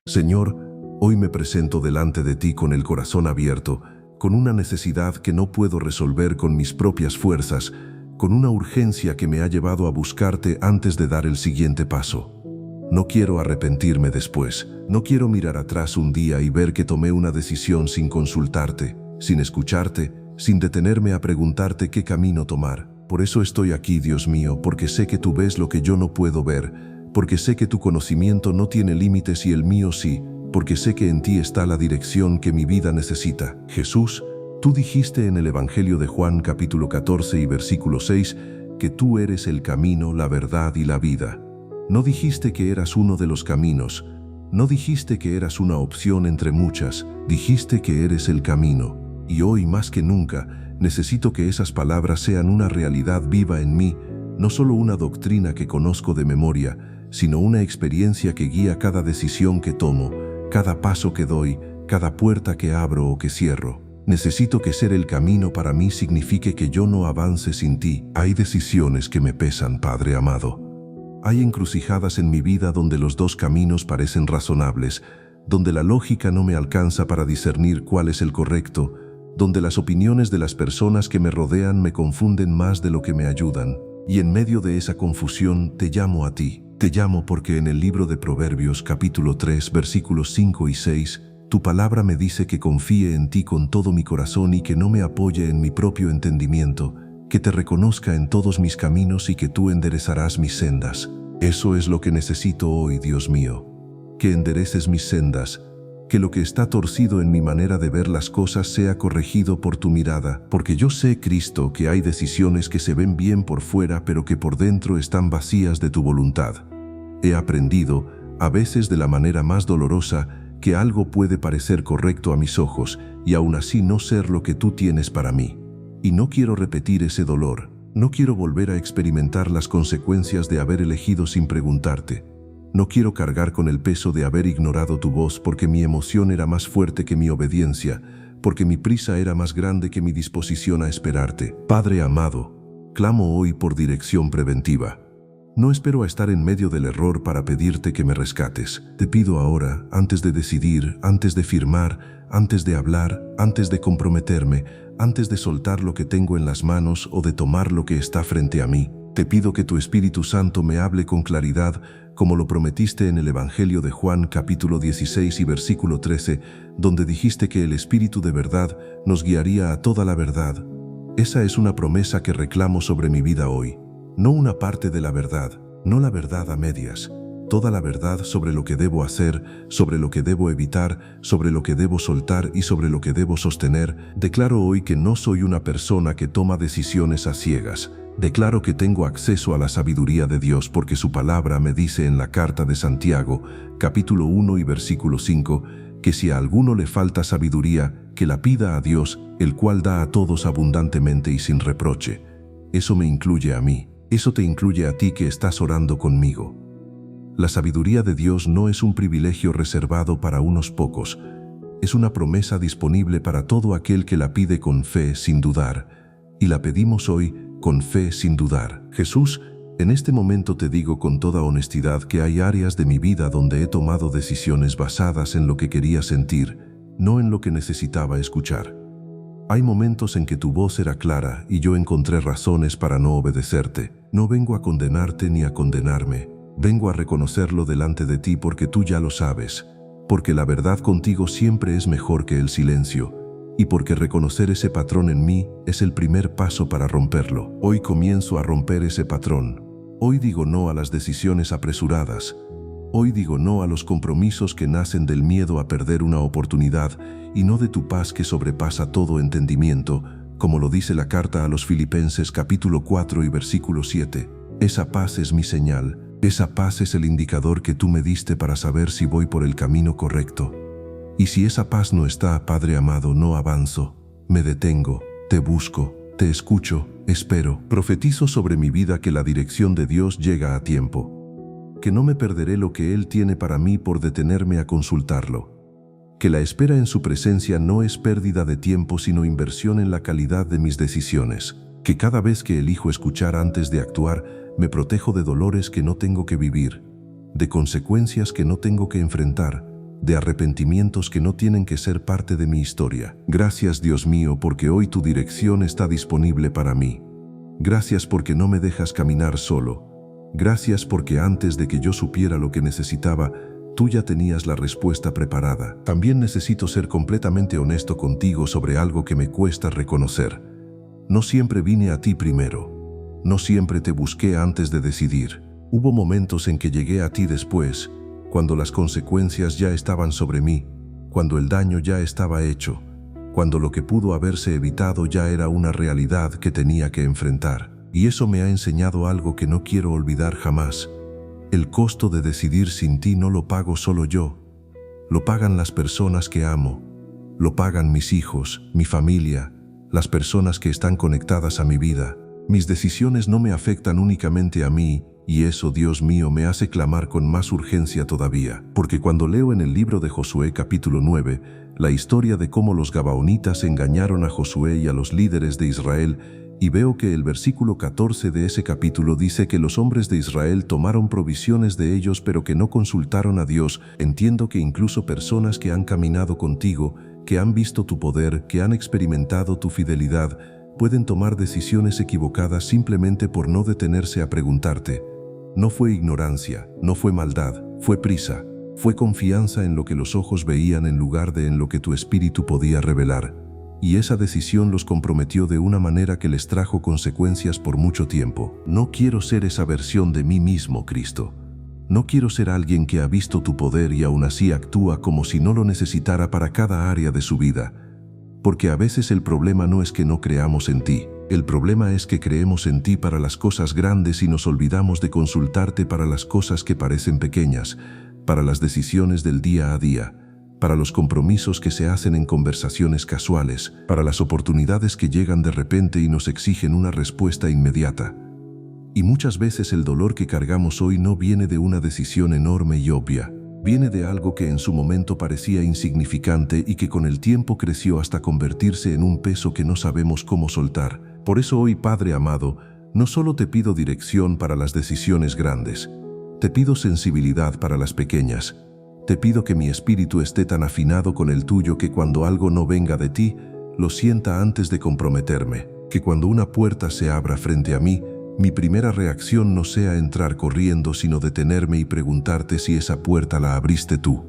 Señor, hoy me presento delante de ti con el corazón abierto, con una necesidad que no puedo resolver con mis propias fuerzas, con una urgencia que me ha llevado a buscarte antes de dar el siguiente paso. No quiero arrepentirme después, no quiero mirar atrás un día y ver que tomé una decisión sin consultarte, sin escucharte, sin detenerme a preguntarte qué camino tomar. Por eso estoy aquí, Dios mío, porque sé que tú ves lo que yo no puedo ver, porque sé que tu conocimiento no tiene límites y el mío sí, porque sé que en ti está la dirección que mi vida necesita. Jesús, tú dijiste en el Evangelio de Juan capítulo 14 y versículo 6 que tú eres el camino, la verdad y la vida. No dijiste que eras uno de los caminos, no dijiste que eras una opción entre muchas, dijiste que eres el camino. Y hoy más que nunca, necesito que esas palabras sean una realidad viva en mí, no solo una doctrina que conozco de memoria, sino una experiencia que guía cada decisión que tomo, cada paso que doy, cada puerta que abro o que cierro. Necesito que ser el camino para mí signifique que yo no avance sin ti. Hay decisiones que me pesan, Padre amado. Hay encrucijadas en mi vida donde los dos caminos parecen razonables, donde la lógica no me alcanza para discernir cuál es el correcto, donde las opiniones de las personas que me rodean me confunden más de lo que me ayudan. Y en medio de esa confusión te llamo a ti. Te llamo porque en el libro de Proverbios capítulo 3 versículos 5 y 6, tu palabra me dice que confíe en ti con todo mi corazón y que no me apoye en mi propio entendimiento, que te reconozca en todos mis caminos y que tú enderezarás mis sendas. Eso es lo que necesito hoy, Dios mío. Que endereces mis sendas, que lo que está torcido en mi manera de ver las cosas sea corregido por tu mirada, porque yo sé, Cristo, que hay decisiones que se ven bien por fuera pero que por dentro están vacías de tu voluntad. He aprendido, a veces de la manera más dolorosa, que algo puede parecer correcto a mis ojos y aún así no ser lo que tú tienes para mí. Y no quiero repetir ese dolor, no quiero volver a experimentar las consecuencias de haber elegido sin preguntarte. No quiero cargar con el peso de haber ignorado tu voz porque mi emoción era más fuerte que mi obediencia, porque mi prisa era más grande que mi disposición a esperarte. Padre amado, clamo hoy por dirección preventiva. No espero a estar en medio del error para pedirte que me rescates. Te pido ahora, antes de decidir, antes de firmar, antes de hablar, antes de comprometerme, antes de soltar lo que tengo en las manos o de tomar lo que está frente a mí, te pido que tu Espíritu Santo me hable con claridad, como lo prometiste en el Evangelio de Juan capítulo 16 y versículo 13, donde dijiste que el Espíritu de verdad nos guiaría a toda la verdad. Esa es una promesa que reclamo sobre mi vida hoy. No una parte de la verdad, no la verdad a medias, toda la verdad sobre lo que debo hacer, sobre lo que debo evitar, sobre lo que debo soltar y sobre lo que debo sostener. Declaro hoy que no soy una persona que toma decisiones a ciegas. Declaro que tengo acceso a la sabiduría de Dios porque su palabra me dice en la carta de Santiago, capítulo 1 y versículo 5, que si a alguno le falta sabiduría, que la pida a Dios, el cual da a todos abundantemente y sin reproche. Eso me incluye a mí. Eso te incluye a ti que estás orando conmigo. La sabiduría de Dios no es un privilegio reservado para unos pocos. Es una promesa disponible para todo aquel que la pide con fe sin dudar. Y la pedimos hoy con fe sin dudar. Jesús, en este momento te digo con toda honestidad que hay áreas de mi vida donde he tomado decisiones basadas en lo que quería sentir, no en lo que necesitaba escuchar. Hay momentos en que tu voz era clara y yo encontré razones para no obedecerte. No vengo a condenarte ni a condenarme. Vengo a reconocerlo delante de ti porque tú ya lo sabes. Porque la verdad contigo siempre es mejor que el silencio. Y porque reconocer ese patrón en mí es el primer paso para romperlo. Hoy comienzo a romper ese patrón. Hoy digo no a las decisiones apresuradas. Hoy digo no a los compromisos que nacen del miedo a perder una oportunidad y no de tu paz que sobrepasa todo entendimiento, como lo dice la carta a los Filipenses capítulo 4 y versículo 7. Esa paz es mi señal, esa paz es el indicador que tú me diste para saber si voy por el camino correcto. Y si esa paz no está, Padre amado, no avanzo, me detengo, te busco, te escucho, espero. Profetizo sobre mi vida que la dirección de Dios llega a tiempo, que no me perderé lo que Él tiene para mí por detenerme a consultarlo, que la espera en su presencia no es pérdida de tiempo sino inversión en la calidad de mis decisiones, que cada vez que elijo escuchar antes de actuar, me protejo de dolores que no tengo que vivir, de consecuencias que no tengo que enfrentar, de arrepentimientos que no tienen que ser parte de mi historia. Gracias, Dios mío, porque hoy tu dirección está disponible para mí. Gracias porque no me dejas caminar solo. Gracias porque antes de que yo supiera lo que necesitaba, tú ya tenías la respuesta preparada. También necesito ser completamente honesto contigo sobre algo que me cuesta reconocer. No siempre vine a ti primero. No siempre te busqué antes de decidir. Hubo momentos en que llegué a ti después, cuando las consecuencias ya estaban sobre mí, cuando el daño ya estaba hecho, cuando lo que pudo haberse evitado ya era una realidad que tenía que enfrentar. Y eso me ha enseñado algo que no quiero olvidar jamás. El costo de decidir sin ti no lo pago solo yo. Lo pagan las personas que amo. Lo pagan mis hijos, mi familia, las personas que están conectadas a mi vida. Mis decisiones no me afectan únicamente a mí, y eso, Dios mío, me hace clamar con más urgencia todavía. Porque cuando leo en el libro de Josué capítulo 9, la historia de cómo los gabaonitas engañaron a Josué y a los líderes de Israel, y veo que el versículo 14 de ese capítulo dice que los hombres de Israel tomaron provisiones de ellos pero que no consultaron a Dios, entiendo que incluso personas que han caminado contigo, que han visto tu poder, que han experimentado tu fidelidad, pueden tomar decisiones equivocadas simplemente por no detenerse a preguntarte. No fue ignorancia, no fue maldad, fue prisa, fue confianza en lo que los ojos veían en lugar de en lo que tu espíritu podía revelar. Y esa decisión los comprometió de una manera que les trajo consecuencias por mucho tiempo. No quiero ser esa versión de mí mismo, Cristo. No quiero ser alguien que ha visto tu poder y aún así actúa como si no lo necesitara para cada área de su vida. Porque a veces el problema no es que no creamos en ti. El problema es que creemos en ti para las cosas grandes y nos olvidamos de consultarte para las cosas que parecen pequeñas, para las decisiones del día a día, para los compromisos que se hacen en conversaciones casuales, para las oportunidades que llegan de repente y nos exigen una respuesta inmediata. Y muchas veces el dolor que cargamos hoy no viene de una decisión enorme y obvia. Viene de algo que en su momento parecía insignificante y que con el tiempo creció hasta convertirse en un peso que no sabemos cómo soltar. Por eso hoy, Padre amado, no solo te pido dirección para las decisiones grandes, te pido sensibilidad para las pequeñas. Te pido que mi espíritu esté tan afinado con el tuyo que cuando algo no venga de ti, lo sienta antes de comprometerme. Que cuando una puerta se abra frente a mí, mi primera reacción no sea entrar corriendo, sino detenerme y preguntarte si esa puerta la abriste tú.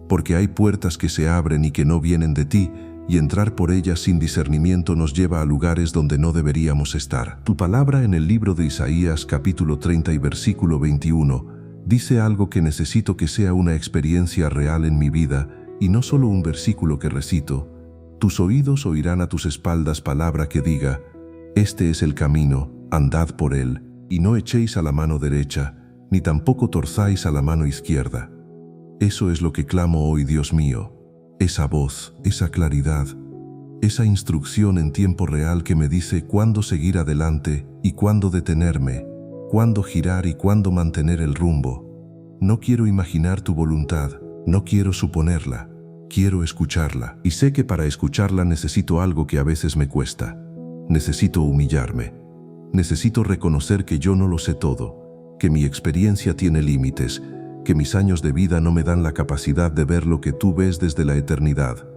Porque hay puertas que se abren y que no vienen de ti, y entrar por ellas sin discernimiento nos lleva a lugares donde no deberíamos estar. Tu palabra en el libro de Isaías capítulo 30 y versículo 21 dice algo que necesito que sea una experiencia real en mi vida y no solo un versículo que recito. Tus oídos oirán a tus espaldas palabra que diga: este es el camino, andad por él, y no echéis a la mano derecha, ni tampoco torzáis a la mano izquierda. Eso es lo que clamo hoy, Dios mío. Esa voz, esa claridad, esa instrucción en tiempo real que me dice cuándo seguir adelante y cuándo detenerme, cuándo girar y cuándo mantener el rumbo. No quiero imaginar tu voluntad, no quiero suponerla, quiero escucharla. Y sé que para escucharla necesito algo que a veces me cuesta. Necesito humillarme. Necesito reconocer que yo no lo sé todo, que mi experiencia tiene límites, que mis años de vida no me dan la capacidad de ver lo que tú ves desde la eternidad.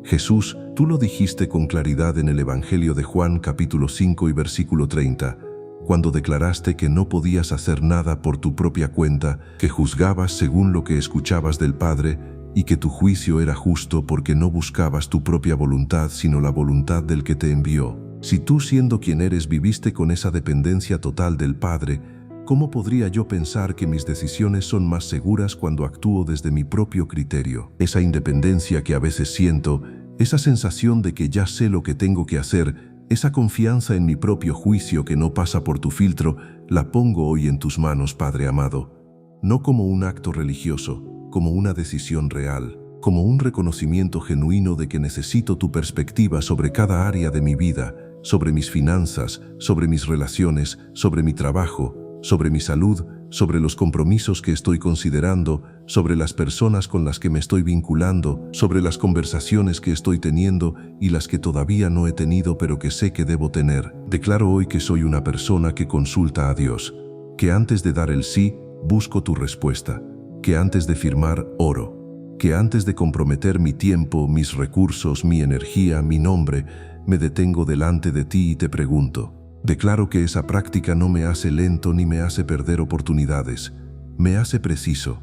Jesús, tú lo dijiste con claridad en el Evangelio de Juan capítulo 5 y versículo 30, cuando declaraste que no podías hacer nada por tu propia cuenta, que juzgabas según lo que escuchabas del Padre y que tu juicio era justo porque no buscabas tu propia voluntad sino la voluntad del que te envió. Si tú, siendo quien eres, viviste con esa dependencia total del Padre, ¿cómo podría yo pensar que mis decisiones son más seguras cuando actúo desde mi propio criterio? Esa independencia que a veces siento, esa sensación de que ya sé lo que tengo que hacer, esa confianza en mi propio juicio que no pasa por tu filtro, la pongo hoy en tus manos, Padre amado. No como un acto religioso, como una decisión real, como un reconocimiento genuino de que necesito tu perspectiva sobre cada área de mi vida, sobre mis finanzas, sobre mis relaciones, sobre mi trabajo, sobre mi salud, sobre los compromisos que estoy considerando, sobre las personas con las que me estoy vinculando, sobre las conversaciones que estoy teniendo y las que todavía no he tenido pero que sé que debo tener. Declaro hoy que soy una persona que consulta a Dios, que antes de dar el sí, busco tu respuesta, que antes de firmar, oro, que antes de comprometer mi tiempo, mis recursos, mi energía, mi nombre, me detengo delante de ti y te pregunto. Declaro que esa práctica no me hace lento ni me hace perder oportunidades. Me hace preciso.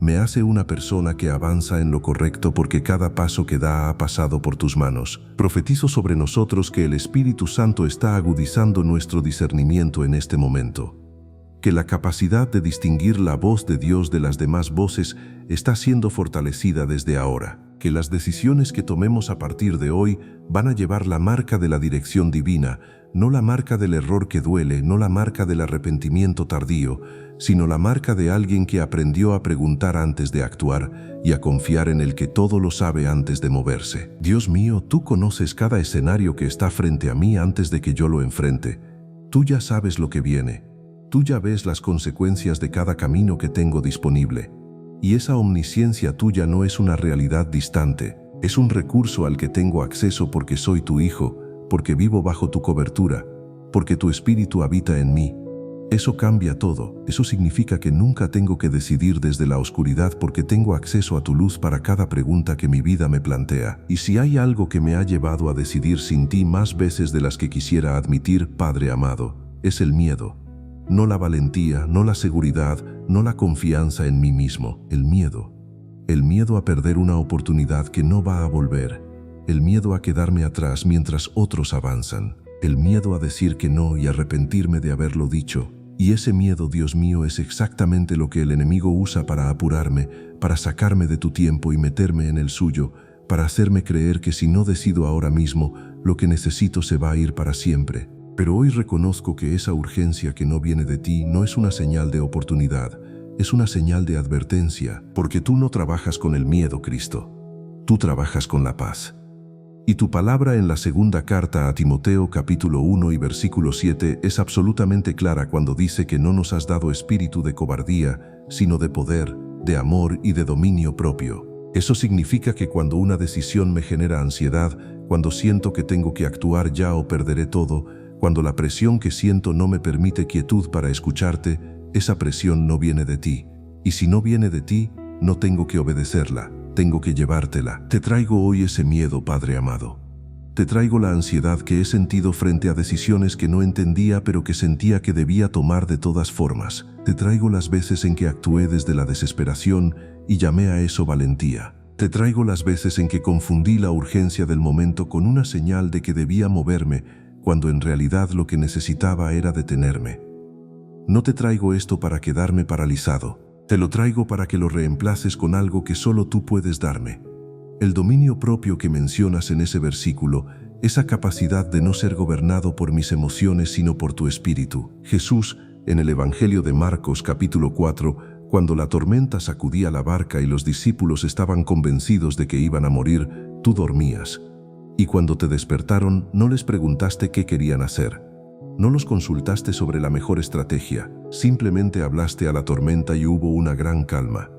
Me hace una persona que avanza en lo correcto porque cada paso que da ha pasado por tus manos. Profetizo sobre nosotros que el Espíritu Santo está agudizando nuestro discernimiento en este momento. Que la capacidad de distinguir la voz de Dios de las demás voces está siendo fortalecida desde ahora. Que las decisiones que tomemos a partir de hoy van a llevar la marca de la dirección divina, no la marca del error que duele, no la marca del arrepentimiento tardío, sino la marca de alguien que aprendió a preguntar antes de actuar y a confiar en el que todo lo sabe antes de moverse. Dios mío, tú conoces cada escenario que está frente a mí antes de que yo lo enfrente. Tú ya sabes lo que viene. Tú ya ves las consecuencias de cada camino que tengo disponible. Y esa omnisciencia tuya no es una realidad distante, es un recurso al que tengo acceso porque soy tu hijo, porque vivo bajo tu cobertura, porque tu espíritu habita en mí. Eso cambia todo. Eso significa que nunca tengo que decidir desde la oscuridad porque tengo acceso a tu luz para cada pregunta que mi vida me plantea. Y si hay algo que me ha llevado a decidir sin ti más veces de las que quisiera admitir, Padre amado, es el miedo. No la valentía, no la seguridad, no la confianza en mí mismo. El miedo. El miedo a perder una oportunidad que no va a volver. El miedo a quedarme atrás mientras otros avanzan. El miedo a decir que no y arrepentirme de haberlo dicho. Y ese miedo, Dios mío, es exactamente lo que el enemigo usa para apurarme, para sacarme de tu tiempo y meterme en el suyo, para hacerme creer que si no decido ahora mismo, lo que necesito se va a ir para siempre. Pero hoy reconozco que esa urgencia que no viene de ti no es una señal de oportunidad, es una señal de advertencia, porque tú no trabajas con el miedo, Cristo. Tú trabajas con la paz. Y tu palabra en la segunda carta a Timoteo capítulo 1 y versículo 7 es absolutamente clara cuando dice que no nos has dado espíritu de cobardía, sino de poder, de amor y de dominio propio. Eso significa que cuando una decisión me genera ansiedad, cuando siento que tengo que actuar ya o perderé todo, cuando la presión que siento no me permite quietud para escucharte, esa presión no viene de ti. Y si no viene de ti, no tengo que obedecerla, tengo que llevártela. Te traigo hoy ese miedo, Padre amado. Te traigo la ansiedad que he sentido frente a decisiones que no entendía pero que sentía que debía tomar de todas formas. Te traigo las veces en que actué desde la desesperación y llamé a eso valentía. Te traigo las veces en que confundí la urgencia del momento con una señal de que debía moverme, cuando en realidad lo que necesitaba era detenerme. No te traigo esto para quedarme paralizado. Te lo traigo para que lo reemplaces con algo que solo tú puedes darme. El dominio propio que mencionas en ese versículo, esa capacidad de no ser gobernado por mis emociones sino por tu espíritu. Jesús, en el Evangelio de Marcos capítulo 4, cuando la tormenta sacudía la barca y los discípulos estaban convencidos de que iban a morir, tú dormías. Y cuando te despertaron, no les preguntaste qué querían hacer. No los consultaste sobre la mejor estrategia. Simplemente hablaste a la tormenta y hubo una gran calma.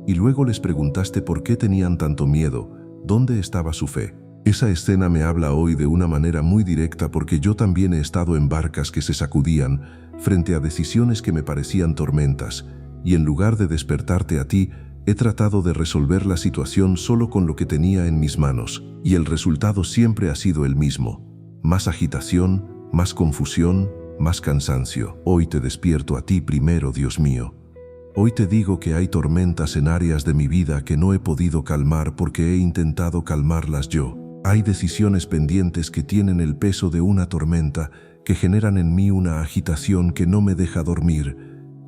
Y luego les preguntaste por qué tenían tanto miedo, dónde estaba su fe. Esa escena me habla hoy de una manera muy directa porque yo también he estado en barcas que se sacudían frente a decisiones que me parecían tormentas, y en lugar de despertarte a ti, he tratado de resolver la situación solo con lo que tenía en mis manos, y el resultado siempre ha sido el mismo. Más agitación, más confusión, más cansancio. Hoy te despierto a ti primero, Dios mío. Hoy te digo que hay tormentas en áreas de mi vida que no he podido calmar porque he intentado calmarlas yo. Hay decisiones pendientes que tienen el peso de una tormenta, que generan en mí una agitación que no me deja dormir,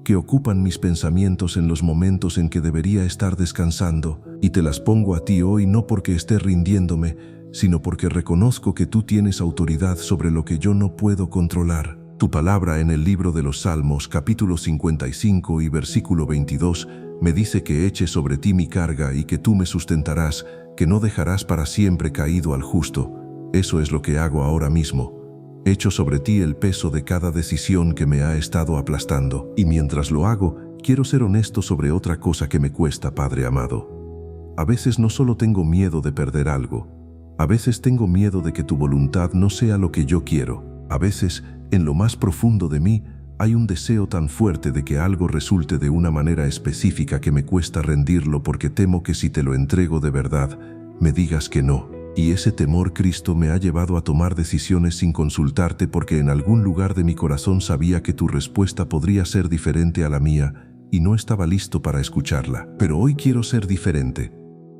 que ocupan mis pensamientos en los momentos en que debería estar descansando, y te las pongo a ti hoy no porque esté rindiéndome, sino porque reconozco que tú tienes autoridad sobre lo que yo no puedo controlar. Tu palabra en el libro de los Salmos, capítulo 55 y versículo 22, me dice que eche sobre ti mi carga y que tú me sustentarás, que no dejarás para siempre caído al justo. Eso es lo que hago ahora mismo. Echo sobre ti el peso de cada decisión que me ha estado aplastando. Y mientras lo hago, quiero ser honesto sobre otra cosa que me cuesta, Padre amado. A veces no solo tengo miedo de perder algo. A veces tengo miedo de que tu voluntad no sea lo que yo quiero. A veces, en lo más profundo de mí, Hay un deseo tan fuerte de que algo resulte de una manera específica que me cuesta rendirlo porque temo que si te lo entrego de verdad, me digas que no. Y ese temor, Cristo, me ha llevado a tomar decisiones sin consultarte porque en algún lugar de mi corazón sabía que tu respuesta podría ser diferente a la mía y no estaba listo para escucharla. Pero hoy quiero ser diferente.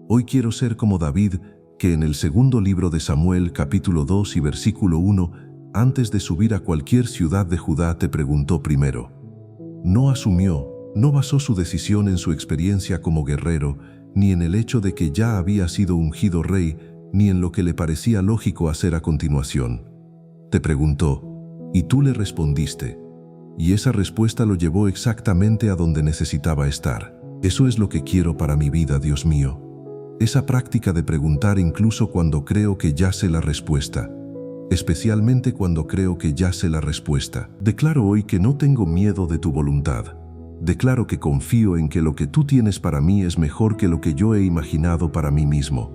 Hoy quiero ser como David, que en el segundo libro de Samuel, capítulo 2 y versículo 1, antes de subir a cualquier ciudad de Judá te preguntó primero. No asumió, no basó su decisión en su experiencia como guerrero, ni en el hecho de que ya había sido ungido rey, ni en lo que le parecía lógico hacer a continuación. Te preguntó, y tú le respondiste. Y esa respuesta lo llevó exactamente a donde necesitaba estar. Eso es lo que quiero para mi vida, Dios mío. Esa práctica de preguntar incluso cuando creo que ya sé la respuesta. Especialmente cuando creo que ya sé la respuesta. Declaro hoy que no tengo miedo de tu voluntad. Declaro que confío en que lo que tú tienes para mí es mejor que lo que yo he imaginado para mí mismo.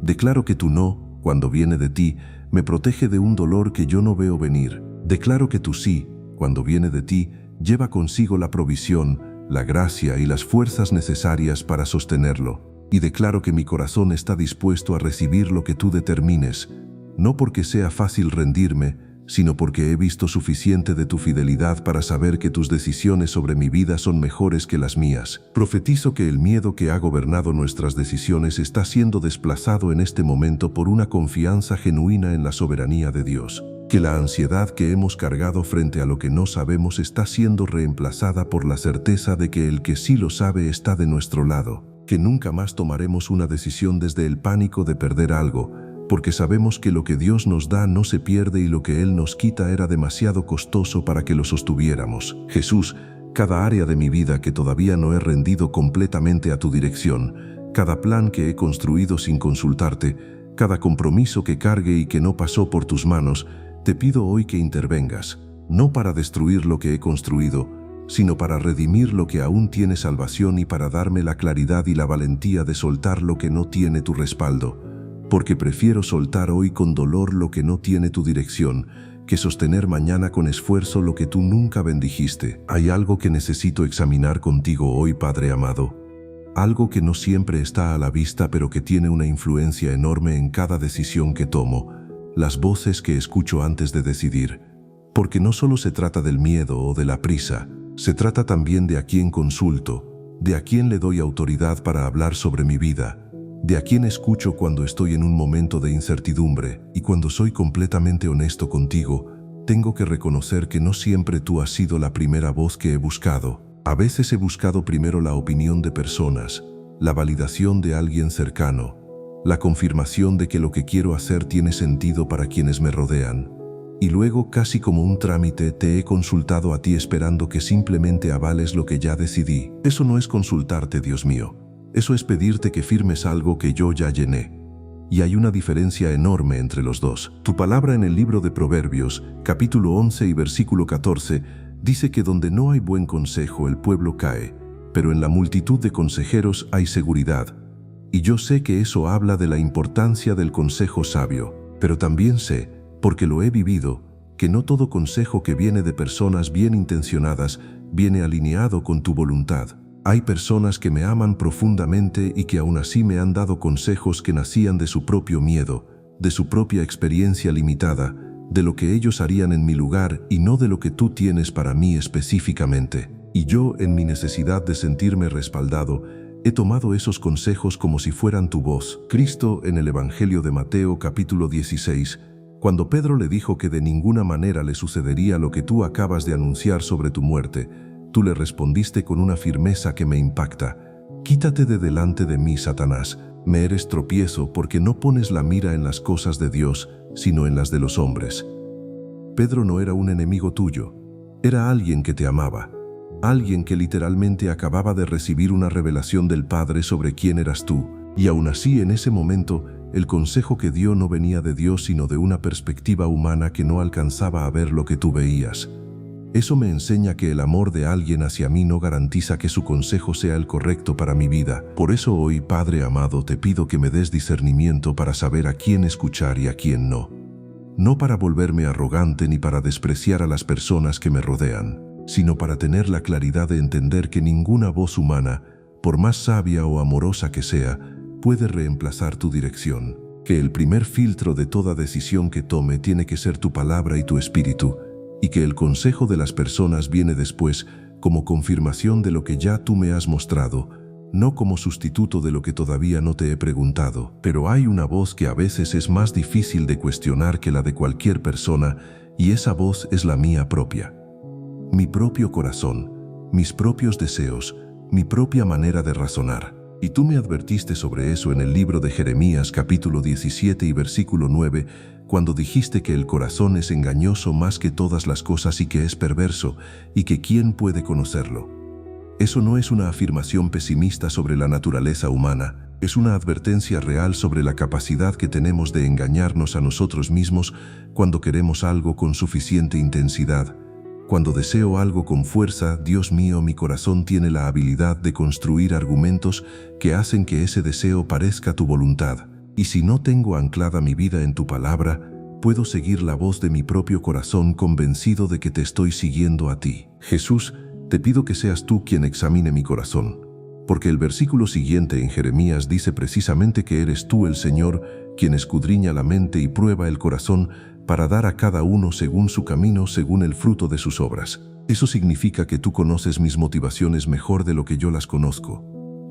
Declaro que tu no, cuando viene de ti, me protege de un dolor que yo no veo venir. Declaro que tu sí, cuando viene de ti, lleva consigo la provisión, la gracia y las fuerzas necesarias para sostenerlo. Y declaro que mi corazón está dispuesto a recibir lo que tú determines, no porque sea fácil rendirme, sino porque he visto suficiente de tu fidelidad para saber que tus decisiones sobre mi vida son mejores que las mías. Profetizo que el miedo que ha gobernado nuestras decisiones está siendo desplazado en este momento por una confianza genuina en la soberanía de Dios. Que la ansiedad que hemos cargado frente a lo que no sabemos está siendo reemplazada por la certeza de que el que sí lo sabe está de nuestro lado. Que nunca más tomaremos una decisión desde el pánico de perder algo, porque sabemos que lo que Dios nos da no se pierde y lo que Él nos quita era demasiado costoso para que lo sostuviéramos. Jesús, cada área de mi vida que todavía no he rendido completamente a tu dirección, cada plan que he construido sin consultarte, cada compromiso que cargue y que no pasó por tus manos, te pido hoy que intervengas, no para destruir lo que he construido, sino para redimir lo que aún tiene salvación y para darme la claridad y la valentía de soltar lo que no tiene tu respaldo. Porque prefiero soltar hoy con dolor lo que no tiene tu dirección, que sostener mañana con esfuerzo lo que tú nunca bendijiste. Hay algo que necesito examinar contigo hoy, Padre amado. Algo que no siempre está a la vista, pero que tiene una influencia enorme en cada decisión que tomo, las voces que escucho antes de decidir. Porque no solo se trata del miedo o de la prisa, se trata también de a quién consulto, de a quién le doy autoridad para hablar sobre mi vida, de a quién escucho cuando estoy en un momento de incertidumbre. Y cuando soy completamente honesto contigo, tengo que reconocer que no siempre tú has sido la primera voz que he buscado. A veces he buscado primero la opinión de personas, la validación de alguien cercano, la confirmación de que lo que quiero hacer tiene sentido para quienes me rodean. Y luego, casi como un trámite, te he consultado a ti esperando que simplemente avales lo que ya decidí. Eso no es consultarte, Dios mío. Eso es pedirte que firmes algo que yo ya llené. Y hay una diferencia enorme entre los dos. Tu palabra en el libro de Proverbios, capítulo 11 y versículo 14, dice que donde no hay buen consejo el pueblo cae, pero en la multitud de consejeros hay seguridad. Y yo sé que eso habla de la importancia del consejo sabio, pero también sé, porque lo he vivido, que no todo consejo que viene de personas bien intencionadas viene alineado con tu voluntad. Hay personas que me aman profundamente y que aún así me han dado consejos que nacían de su propio miedo, de su propia experiencia limitada, de lo que ellos harían en mi lugar y no de lo que tú tienes para mí específicamente. Y yo, en mi necesidad de sentirme respaldado, he tomado esos consejos como si fueran tu voz. Cristo, en el Evangelio de Mateo capítulo 16, cuando Pedro le dijo que de ninguna manera le sucedería lo que tú acabas de anunciar sobre tu muerte, tú le respondiste con una firmeza que me impacta. Quítate de delante de mí, Satanás. Me eres tropiezo porque no pones la mira en las cosas de Dios, sino en las de los hombres. Pedro no era un enemigo tuyo. Era alguien que te amaba. Alguien que literalmente acababa de recibir una revelación del Padre sobre quién eras tú. Y aún así, en ese momento, el consejo que dio no venía de Dios, sino de una perspectiva humana que no alcanzaba a ver lo que tú veías. Eso me enseña que el amor de alguien hacia mí no garantiza que su consejo sea el correcto para mi vida. Por eso hoy, Padre amado, te pido que me des discernimiento para saber a quién escuchar y a quién no. No para volverme arrogante ni para despreciar a las personas que me rodean. sino para tener la claridad de entender que ninguna voz humana, por más sabia o amorosa que sea, puede reemplazar tu dirección. Que el primer filtro de toda decisión que tome tiene que ser tu palabra y tu espíritu, y que el consejo de las personas viene después como confirmación de lo que ya tú me has mostrado, no como sustituto de lo que todavía no te he preguntado. Pero hay una voz que a veces es más difícil de cuestionar que la de cualquier persona, y esa voz es la mía propia. Mi propio corazón, mis propios deseos, mi propia manera de razonar. Y tú me advertiste sobre eso en el libro de Jeremías capítulo 17 y versículo 9, cuando dijiste que el corazón es engañoso más que todas las cosas y que es perverso, y que ¿quién puede conocerlo? Eso no es una afirmación pesimista sobre la naturaleza humana, es una advertencia real sobre la capacidad que tenemos de engañarnos a nosotros mismos cuando queremos algo con suficiente intensidad. Cuando deseo algo con fuerza, Dios mío, mi corazón tiene la habilidad de construir argumentos que hacen que ese deseo parezca tu voluntad. Y si no tengo anclada mi vida en tu palabra, puedo seguir la voz de mi propio corazón convencido de que te estoy siguiendo a ti. Jesús, te pido que seas tú quien examine mi corazón, porque el versículo siguiente en Jeremías dice precisamente que eres tú el Señor, quien escudriña la mente y prueba el corazón para dar a cada uno según su camino, según el fruto de sus obras. Eso significa que tú conoces mis motivaciones mejor de lo que yo las conozco.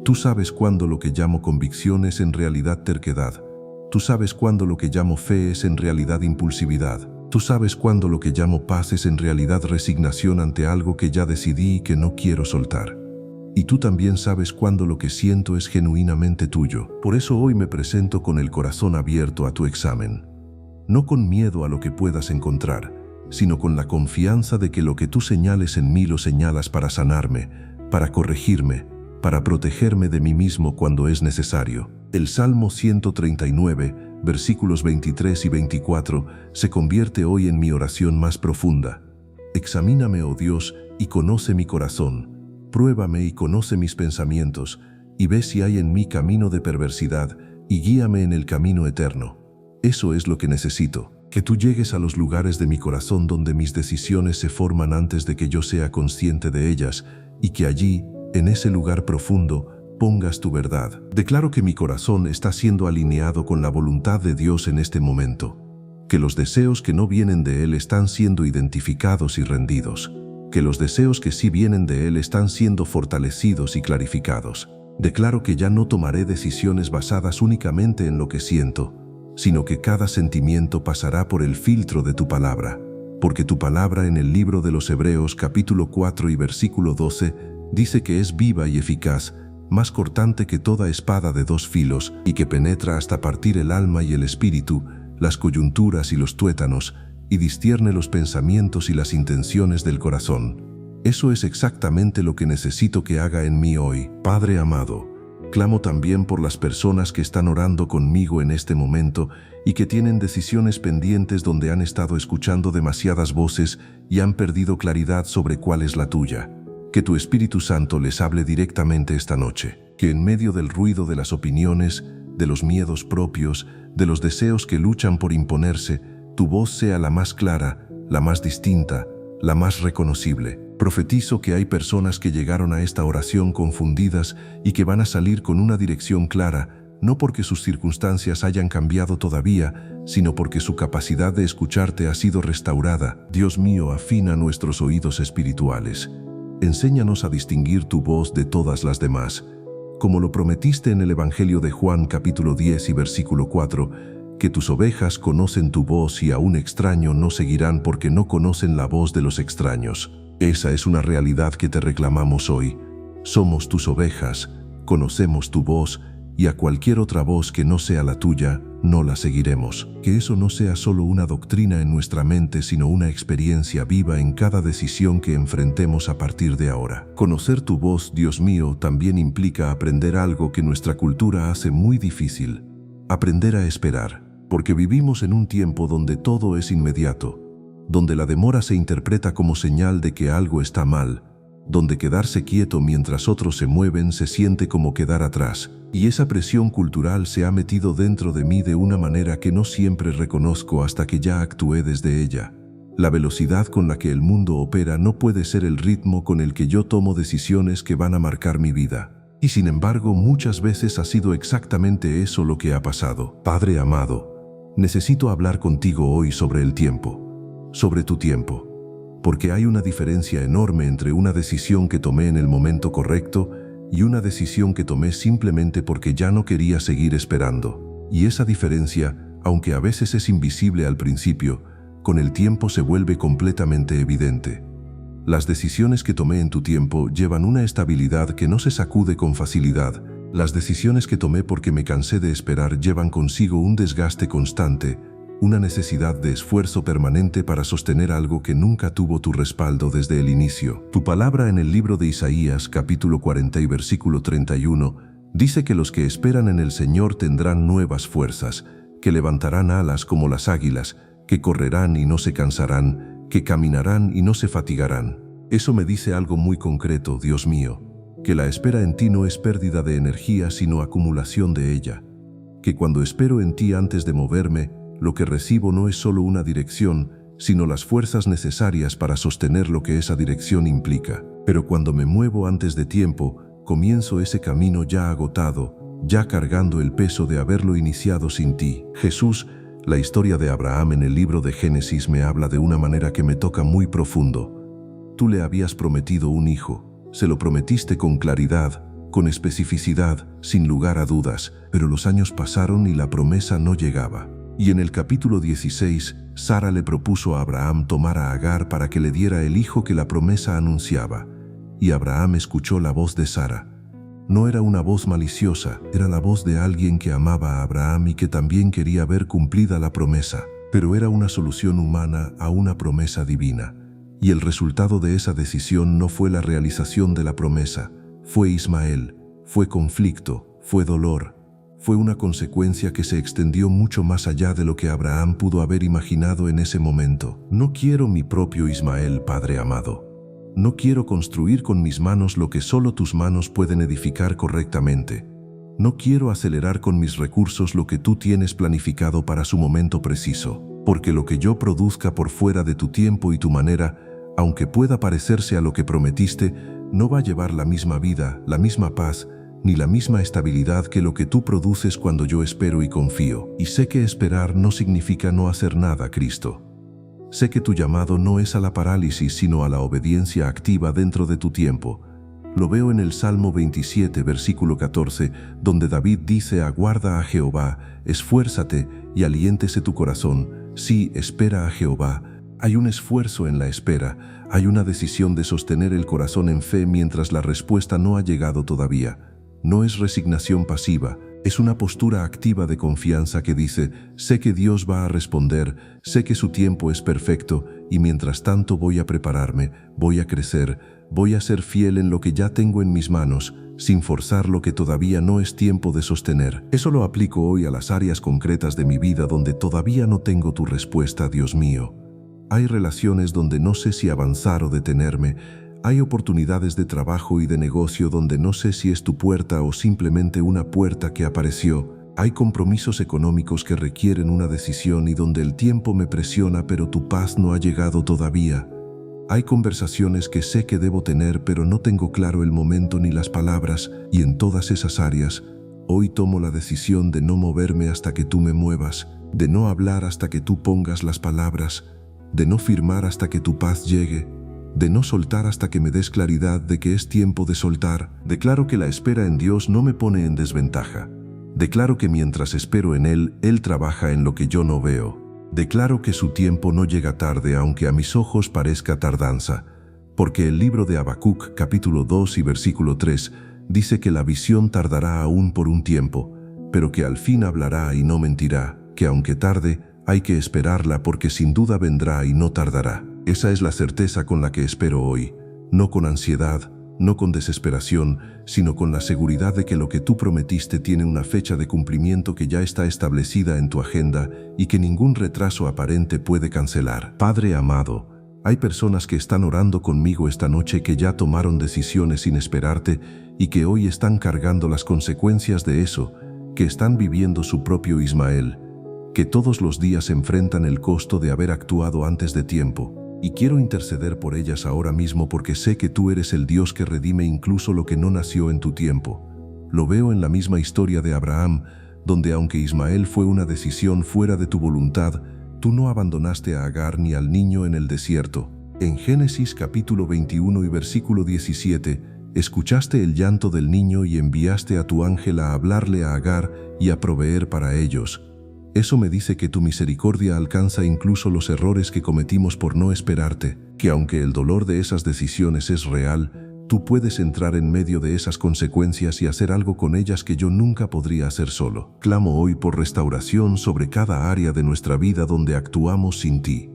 Tú sabes cuándo lo que llamo convicción es en realidad terquedad. Tú sabes cuándo lo que llamo fe es en realidad impulsividad. Tú sabes cuándo lo que llamo paz es en realidad resignación ante algo que ya decidí y que no quiero soltar. Y tú también sabes cuándo lo que siento es genuinamente tuyo. Por eso hoy me presento con el corazón abierto a tu examen. No con miedo a lo que puedas encontrar, sino con la confianza de que lo que tú señales en mí lo señalas para sanarme, para corregirme, para protegerme de mí mismo cuando es necesario. El Salmo 139, versículos 23 y 24, se convierte hoy en mi oración más profunda. Examíname, oh Dios, y conoce mi corazón. Pruébame y conoce mis pensamientos, y ve si hay en mí camino de perversidad, y guíame en el camino eterno. Eso es lo que necesito, que tú llegues a los lugares de mi corazón donde mis decisiones se forman antes de que yo sea consciente de ellas, y que allí, en ese lugar profundo, pongas tu verdad. Declaro que mi corazón está siendo alineado con la voluntad de Dios en este momento, que los deseos que no vienen de Él están siendo identificados y rendidos, que los deseos que sí vienen de Él están siendo fortalecidos y clarificados. Declaro que ya no tomaré decisiones basadas únicamente en lo que siento, sino que cada sentimiento pasará por el filtro de tu palabra, porque tu palabra en el libro de los Hebreos capítulo 4 y versículo 12 dice que es viva y eficaz, más cortante que toda espada de dos filos y que penetra hasta partir el alma y el espíritu, las coyunturas y los tuétanos, y discierne los pensamientos y las intenciones del corazón. Eso es exactamente lo que necesito que haga en mí hoy. Padre amado, clamo también por las personas que están orando conmigo en este momento y que tienen decisiones pendientes donde han estado escuchando demasiadas voces y han perdido claridad sobre cuál es la tuya. Que tu Espíritu Santo les hable directamente esta noche. Que en medio del ruido de las opiniones, de los miedos propios, de los deseos que luchan por imponerse, tu voz sea la más clara, la más distinta, la más reconocible. Profetizo que hay personas que llegaron a esta oración confundidas y que van a salir con una dirección clara, no porque sus circunstancias hayan cambiado todavía, sino porque su capacidad de escucharte ha sido restaurada. Dios mío, afina nuestros oídos espirituales. Enséñanos a distinguir tu voz de todas las demás. Como lo prometiste en el Evangelio de Juan capítulo 10 y versículo 4, que tus ovejas conocen tu voz y a un extraño no seguirán porque no conocen la voz de los extraños. Esa es una realidad que te reclamamos hoy. Somos tus ovejas, conocemos tu voz y a cualquier otra voz que no sea la tuya, no la seguiremos. Que eso no sea solo una doctrina en nuestra mente, sino una experiencia viva en cada decisión que enfrentemos a partir de ahora. Conocer tu voz, Dios mío, también implica aprender algo que nuestra cultura hace muy difícil. Aprender a esperar, porque vivimos en un tiempo donde todo es inmediato, donde la demora se interpreta como señal de que algo está mal, donde quedarse quieto mientras otros se mueven se siente como quedar atrás. Y esa presión cultural se ha metido dentro de mí de una manera que no siempre reconozco hasta que ya actué desde ella. La velocidad con la que el mundo opera no puede ser el ritmo con el que yo tomo decisiones que van a marcar mi vida. Y sin embargo, muchas veces ha sido exactamente eso lo que ha pasado. Padre amado, necesito hablar contigo hoy sobre el tiempo, sobre tu tiempo, porque hay una diferencia enorme entre una decisión que tomé en el momento correcto y una decisión que tomé simplemente porque ya no quería seguir esperando. Y esa diferencia, aunque a veces es invisible al principio, con el tiempo se vuelve completamente evidente. Las decisiones que tomé en tu tiempo llevan una estabilidad que no se sacude con facilidad. Las decisiones que tomé porque me cansé de esperar llevan consigo un desgaste constante, una necesidad de esfuerzo permanente para sostener algo que nunca tuvo tu respaldo desde el inicio. Tu palabra en el libro de Isaías, capítulo 40 y versículo 31, dice que los que esperan en el Señor tendrán nuevas fuerzas, que levantarán alas como las águilas, que correrán y no se cansarán, que caminarán y no se fatigarán. Eso me dice algo muy concreto, Dios mío, que la espera en ti no es pérdida de energía, sino acumulación de ella. Que cuando espero en ti antes de moverme, lo que recibo no es solo una dirección, sino las fuerzas necesarias para sostener lo que esa dirección implica. Pero cuando me muevo antes de tiempo, comienzo ese camino ya agotado, ya cargando el peso de haberlo iniciado sin ti. Jesús, la historia de Abraham en el libro de Génesis me habla de una manera que me toca muy profundo. Tú le habías prometido un hijo, se lo prometiste con claridad, con especificidad, sin lugar a dudas, pero los años pasaron y la promesa no llegaba. Y en el capítulo 16, Sara le propuso a Abraham tomar a Agar para que le diera el hijo que la promesa anunciaba. Y Abraham escuchó la voz de Sara. No era una voz maliciosa, era la voz de alguien que amaba a Abraham y que también quería ver cumplida la promesa, pero era una solución humana a una promesa divina. Y el resultado de esa decisión no fue la realización de la promesa, fue Ismael, fue conflicto, fue dolor, fue una consecuencia que se extendió mucho más allá de lo que Abraham pudo haber imaginado en ese momento. No quiero mi propio Ismael, Padre amado. No quiero construir con mis manos lo que solo tus manos pueden edificar correctamente. No quiero acelerar con mis recursos lo que tú tienes planificado para su momento preciso, porque lo que yo produzca por fuera de tu tiempo y tu manera, aunque pueda parecerse a lo que prometiste, no va a llevar la misma vida, la misma paz, ni la misma estabilidad que lo que tú produces cuando yo espero y confío. Y sé que esperar no significa no hacer nada, Cristo. Sé que tu llamado no es a la parálisis, sino a la obediencia activa dentro de tu tiempo. Lo veo en el Salmo 27, versículo 14, donde David dice: aguarda a Jehová, esfuérzate y aliéntese tu corazón. Sí, espera a Jehová. Hay un esfuerzo en la espera, hay una decisión de sostener el corazón en fe mientras la respuesta no ha llegado todavía. No es resignación pasiva, es una postura activa de confianza que dice: sé que Dios va a responder, sé que su tiempo es perfecto y mientras tanto voy a prepararme, voy a crecer, voy a ser fiel en lo que ya tengo en mis manos, sin forzar lo que todavía no es tiempo de sostener. Eso lo aplico hoy a las áreas concretas de mi vida donde todavía no tengo tu respuesta, Dios mío. Hay relaciones donde no sé si avanzar o detenerme. Hay oportunidades de trabajo y de negocio donde no sé si es tu puerta o simplemente una puerta que apareció. Hay compromisos económicos que requieren una decisión y donde el tiempo me presiona pero tu paz no ha llegado todavía. Hay conversaciones que sé que debo tener pero no tengo claro el momento ni las palabras, y en todas esas áreas, hoy tomo la decisión de no moverme hasta que tú me muevas, de no hablar hasta que tú pongas las palabras, de no firmar hasta que tu paz llegue, de no soltar hasta que me des claridad de que es tiempo de soltar. Declaro que la espera en Dios no me pone en desventaja. Declaro que mientras espero en Él, Él trabaja en lo que yo no veo. Declaro que su tiempo no llega tarde aunque a mis ojos parezca tardanza, porque el libro de Habacuc, capítulo 2 y versículo 3, dice que la visión tardará aún por un tiempo, pero que al fin hablará y no mentirá, que aunque tarde, hay que esperarla porque sin duda vendrá y no tardará. Esa es la certeza con la que espero hoy, no con ansiedad, no con desesperación, sino con la seguridad de que lo que tú prometiste tiene una fecha de cumplimiento que ya está establecida en tu agenda y que ningún retraso aparente puede cancelar. Padre amado, hay personas que están orando conmigo esta noche que ya tomaron decisiones sin esperarte y que hoy están cargando las consecuencias de eso, que están viviendo su propio Ismael, que todos los días enfrentan el costo de haber actuado antes de tiempo. Y quiero interceder por ellas ahora mismo porque sé que tú eres el Dios que redime incluso lo que no nació en tu tiempo. Lo veo en la misma historia de Abraham, donde aunque Ismael fue una decisión fuera de tu voluntad, tú no abandonaste a Agar ni al niño en el desierto. En Génesis capítulo 21 y versículo 17, escuchaste el llanto del niño y enviaste a tu ángel a hablarle a Agar y a proveer para ellos. Eso me dice que tu misericordia alcanza incluso los errores que cometimos por no esperarte, que aunque el dolor de esas decisiones es real, tú puedes entrar en medio de esas consecuencias y hacer algo con ellas que yo nunca podría hacer solo. Clamo hoy por restauración sobre cada área de nuestra vida donde actuamos sin ti,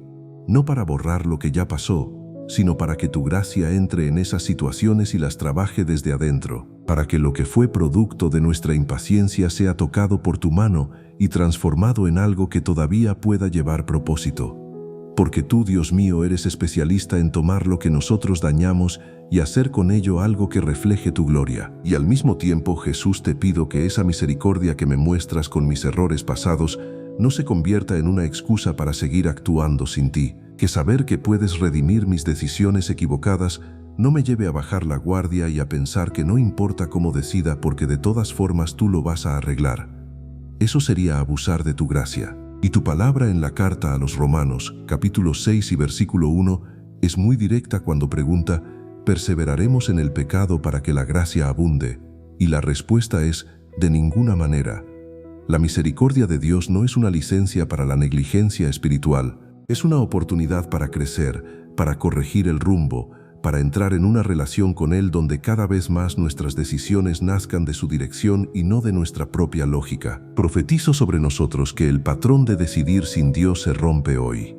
no para borrar lo que ya pasó, sino para que tu gracia entre en esas situaciones y las trabaje desde adentro, para que lo que fue producto de nuestra impaciencia sea tocado por tu mano y transformado en algo que todavía pueda llevar propósito. Porque tú, Dios mío, eres especialista en tomar lo que nosotros dañamos y hacer con ello algo que refleje tu gloria. Y al mismo tiempo, Jesús, te pido que esa misericordia que me muestras con mis errores pasados no se convierta en una excusa para seguir actuando sin ti. Que saber que puedes redimir mis decisiones equivocadas no me lleve a bajar la guardia y a pensar que no importa cómo decida porque de todas formas tú lo vas a arreglar. Eso sería abusar de tu gracia. Y tu palabra en la carta a los Romanos, capítulo 6 y versículo 1, es muy directa cuando pregunta: ¿perseveraremos en el pecado para que la gracia abunde? Y la respuesta es: de ninguna manera. La misericordia de Dios no es una licencia para la negligencia espiritual. Es una oportunidad para crecer, para corregir el rumbo, para entrar en una relación con Él donde cada vez más nuestras decisiones nazcan de su dirección y no de nuestra propia lógica. Profetizo sobre nosotros que el patrón de decidir sin Dios se rompe hoy.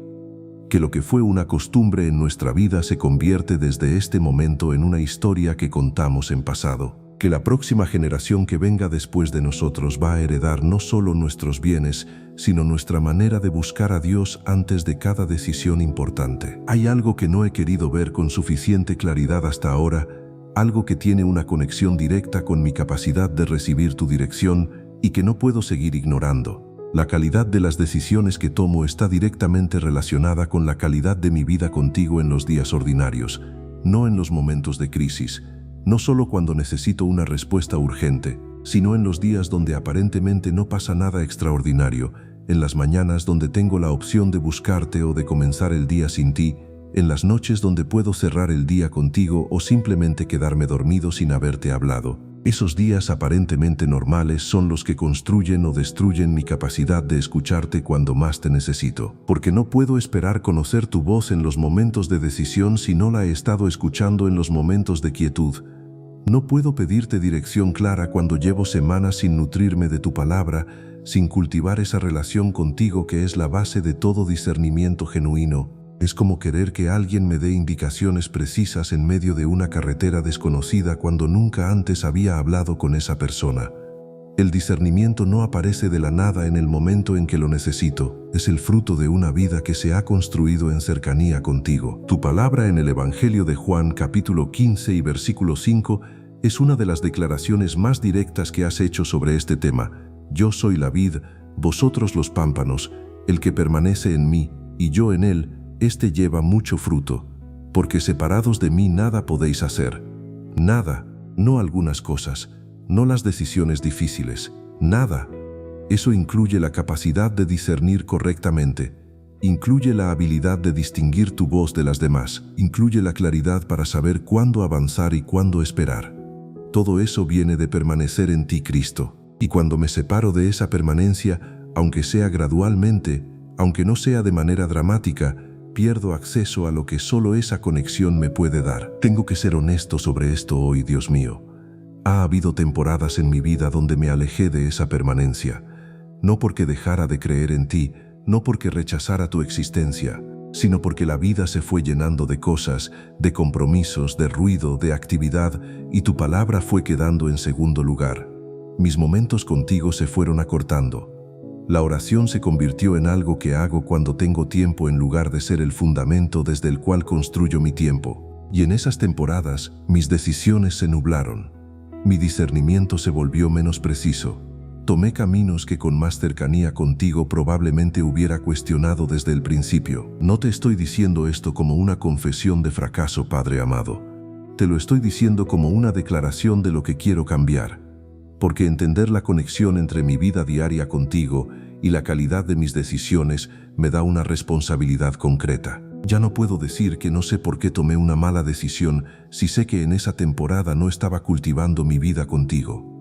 Que lo que fue una costumbre en nuestra vida se convierte desde este momento en una historia que contamos en pasado. Que la próxima generación que venga después de nosotros va a heredar no solo nuestros bienes, sino nuestra manera de buscar a Dios antes de cada decisión importante. Hay algo que no he querido ver con suficiente claridad hasta ahora, algo que tiene una conexión directa con mi capacidad de recibir tu dirección y que no puedo seguir ignorando. La calidad de las decisiones que tomo está directamente relacionada con la calidad de mi vida contigo en los días ordinarios, no en los momentos de crisis. No solo cuando necesito una respuesta urgente, sino en los días donde aparentemente no pasa nada extraordinario, en las mañanas donde tengo la opción de buscarte o de comenzar el día sin ti, en las noches donde puedo cerrar el día contigo o simplemente quedarme dormido sin haberte hablado. Esos días aparentemente normales son los que construyen o destruyen mi capacidad de escucharte cuando más te necesito, porque no puedo esperar conocer tu voz en los momentos de decisión si no la he estado escuchando en los momentos de quietud. No puedo pedirte dirección clara cuando llevo semanas sin nutrirme de tu palabra, sin cultivar esa relación contigo que es la base de todo discernimiento genuino. Es como querer que alguien me dé indicaciones precisas en medio de una carretera desconocida cuando nunca antes había hablado con esa persona. El discernimiento no aparece de la nada en el momento en que lo necesito. Es el fruto de una vida que se ha construido en cercanía contigo. Tu palabra en el Evangelio de Juan, capítulo 15 y versículo 5, es una de las declaraciones más directas que has hecho sobre este tema. Yo soy la vid, vosotros los pámpanos. El que permanece en mí y yo en él, éste lleva mucho fruto, porque separados de mí nada podéis hacer. Nada, no algunas cosas. No las decisiones difíciles, nada. Eso incluye la capacidad de discernir correctamente, incluye la habilidad de distinguir tu voz de las demás, incluye la claridad para saber cuándo avanzar y cuándo esperar. Todo eso viene de permanecer en ti, Cristo. Y cuando me separo de esa permanencia, aunque sea gradualmente, aunque no sea de manera dramática, pierdo acceso a lo que solo esa conexión me puede dar. Tengo que ser honesto sobre esto hoy, Dios mío. Ha habido temporadas en mi vida donde me alejé de esa permanencia, no porque dejara de creer en ti, no porque rechazara tu existencia, sino porque la vida se fue llenando de cosas, de compromisos, de ruido, de actividad, y tu palabra fue quedando en segundo lugar. Mis momentos contigo se fueron acortando. La oración se convirtió en algo que hago cuando tengo tiempo en lugar de ser el fundamento desde el cual construyo mi tiempo. Y en esas temporadas, mis decisiones se nublaron. Mi discernimiento se volvió menos preciso. Tomé caminos que con más cercanía contigo probablemente hubiera cuestionado desde el principio. No te estoy diciendo esto como una confesión de fracaso, Padre amado. Te lo estoy diciendo como una declaración de lo que quiero cambiar. Porque entender la conexión entre mi vida diaria contigo y la calidad de mis decisiones me da una responsabilidad concreta. Ya no puedo decir que no sé por qué tomé una mala decisión si sé que en esa temporada no estaba cultivando mi vida contigo.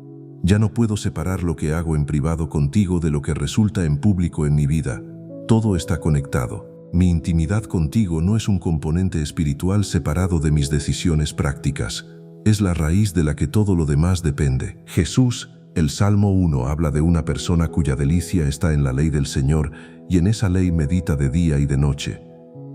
Ya no puedo separar lo que hago en privado contigo de lo que resulta en público en mi vida. Todo está conectado. Mi intimidad contigo no es un componente espiritual separado de mis decisiones prácticas. Es la raíz de la que todo lo demás depende. Jesús, el Salmo 1 habla de una persona cuya delicia está en la ley del Señor y en esa ley medita de día y de noche.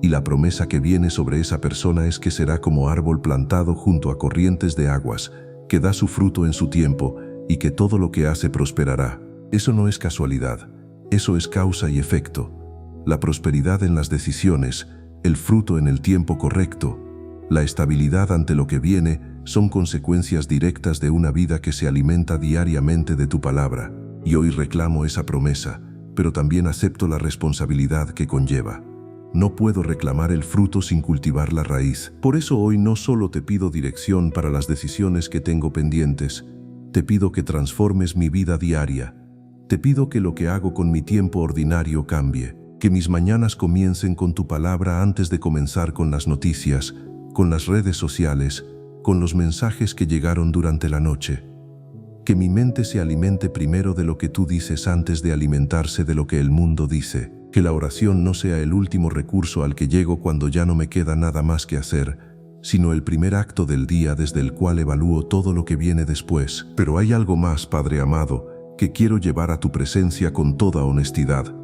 Y la promesa que viene sobre esa persona es que será como árbol plantado junto a corrientes de aguas, que da su fruto en su tiempo y que todo lo que hace prosperará. Eso no es casualidad, eso es causa y efecto. La prosperidad en las decisiones, el fruto en el tiempo correcto, la estabilidad ante lo que viene son consecuencias directas de una vida que se alimenta diariamente de tu palabra. Y hoy reclamo esa promesa, pero también acepto la responsabilidad que conlleva. No puedo reclamar el fruto sin cultivar la raíz. Por eso hoy no solo te pido dirección para las decisiones que tengo pendientes, te pido que transformes mi vida diaria. Te pido que lo que hago con mi tiempo ordinario cambie, que mis mañanas comiencen con tu palabra antes de comenzar con las noticias, con las redes sociales, con los mensajes que llegaron durante la noche. Que mi mente se alimente primero de lo que tú dices antes de alimentarse de lo que el mundo dice. Que la oración no sea el último recurso al que llego cuando ya no me queda nada más que hacer, sino el primer acto del día desde el cual evalúo todo lo que viene después. Pero hay algo más, Padre amado, que quiero llevar a tu presencia con toda honestidad.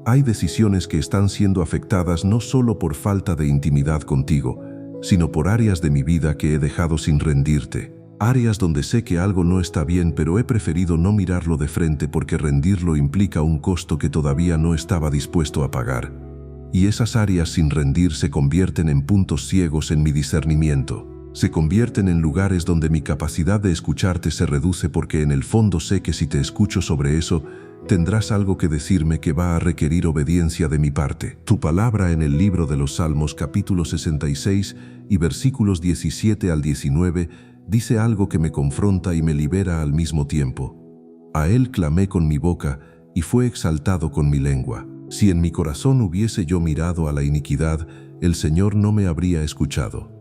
Hay decisiones que están siendo afectadas no solo por falta de intimidad contigo, sino por áreas de mi vida que he dejado sin rendirte. Áreas donde sé que algo no está bien, pero he preferido no mirarlo de frente porque rendirlo implica un costo que todavía no estaba dispuesto a pagar. Y esas áreas sin rendir se convierten en puntos ciegos en mi discernimiento. Se convierten en lugares donde mi capacidad de escucharte se reduce porque en el fondo sé que si te escucho sobre eso, tendrás algo que decirme que va a requerir obediencia de mi parte. Tu palabra en el libro de los Salmos capítulo 66 y versículos 17 al 19 dice algo que me confronta y me libera al mismo tiempo. A él clamé con mi boca y fue exaltado con mi lengua. Si en mi corazón hubiese yo mirado a la iniquidad, el Señor no me habría escuchado.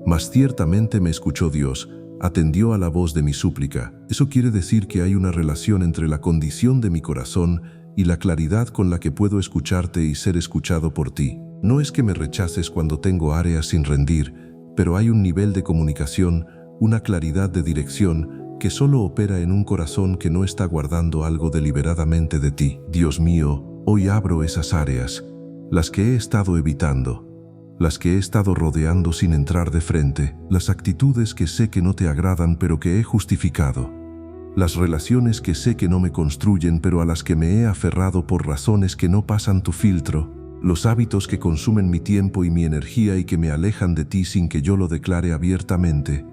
Mas ciertamente me escuchó Dios, atendió a la voz de mi súplica. Eso quiere decir que hay una relación entre la condición de mi corazón y la claridad con la que puedo escucharte y ser escuchado por ti. No es que me rechaces cuando tengo áreas sin rendir, pero hay un nivel de comunicación, una claridad de dirección que solo opera en un corazón que no está guardando algo deliberadamente de ti. Dios mío, hoy abro esas áreas, las que he estado evitando, las que he estado rodeando sin entrar de frente, las actitudes que sé que no te agradan pero que he justificado, las relaciones que sé que no me construyen pero a las que me he aferrado por razones que no pasan tu filtro, los hábitos que consumen mi tiempo y mi energía y que me alejan de ti sin que yo lo declare abiertamente,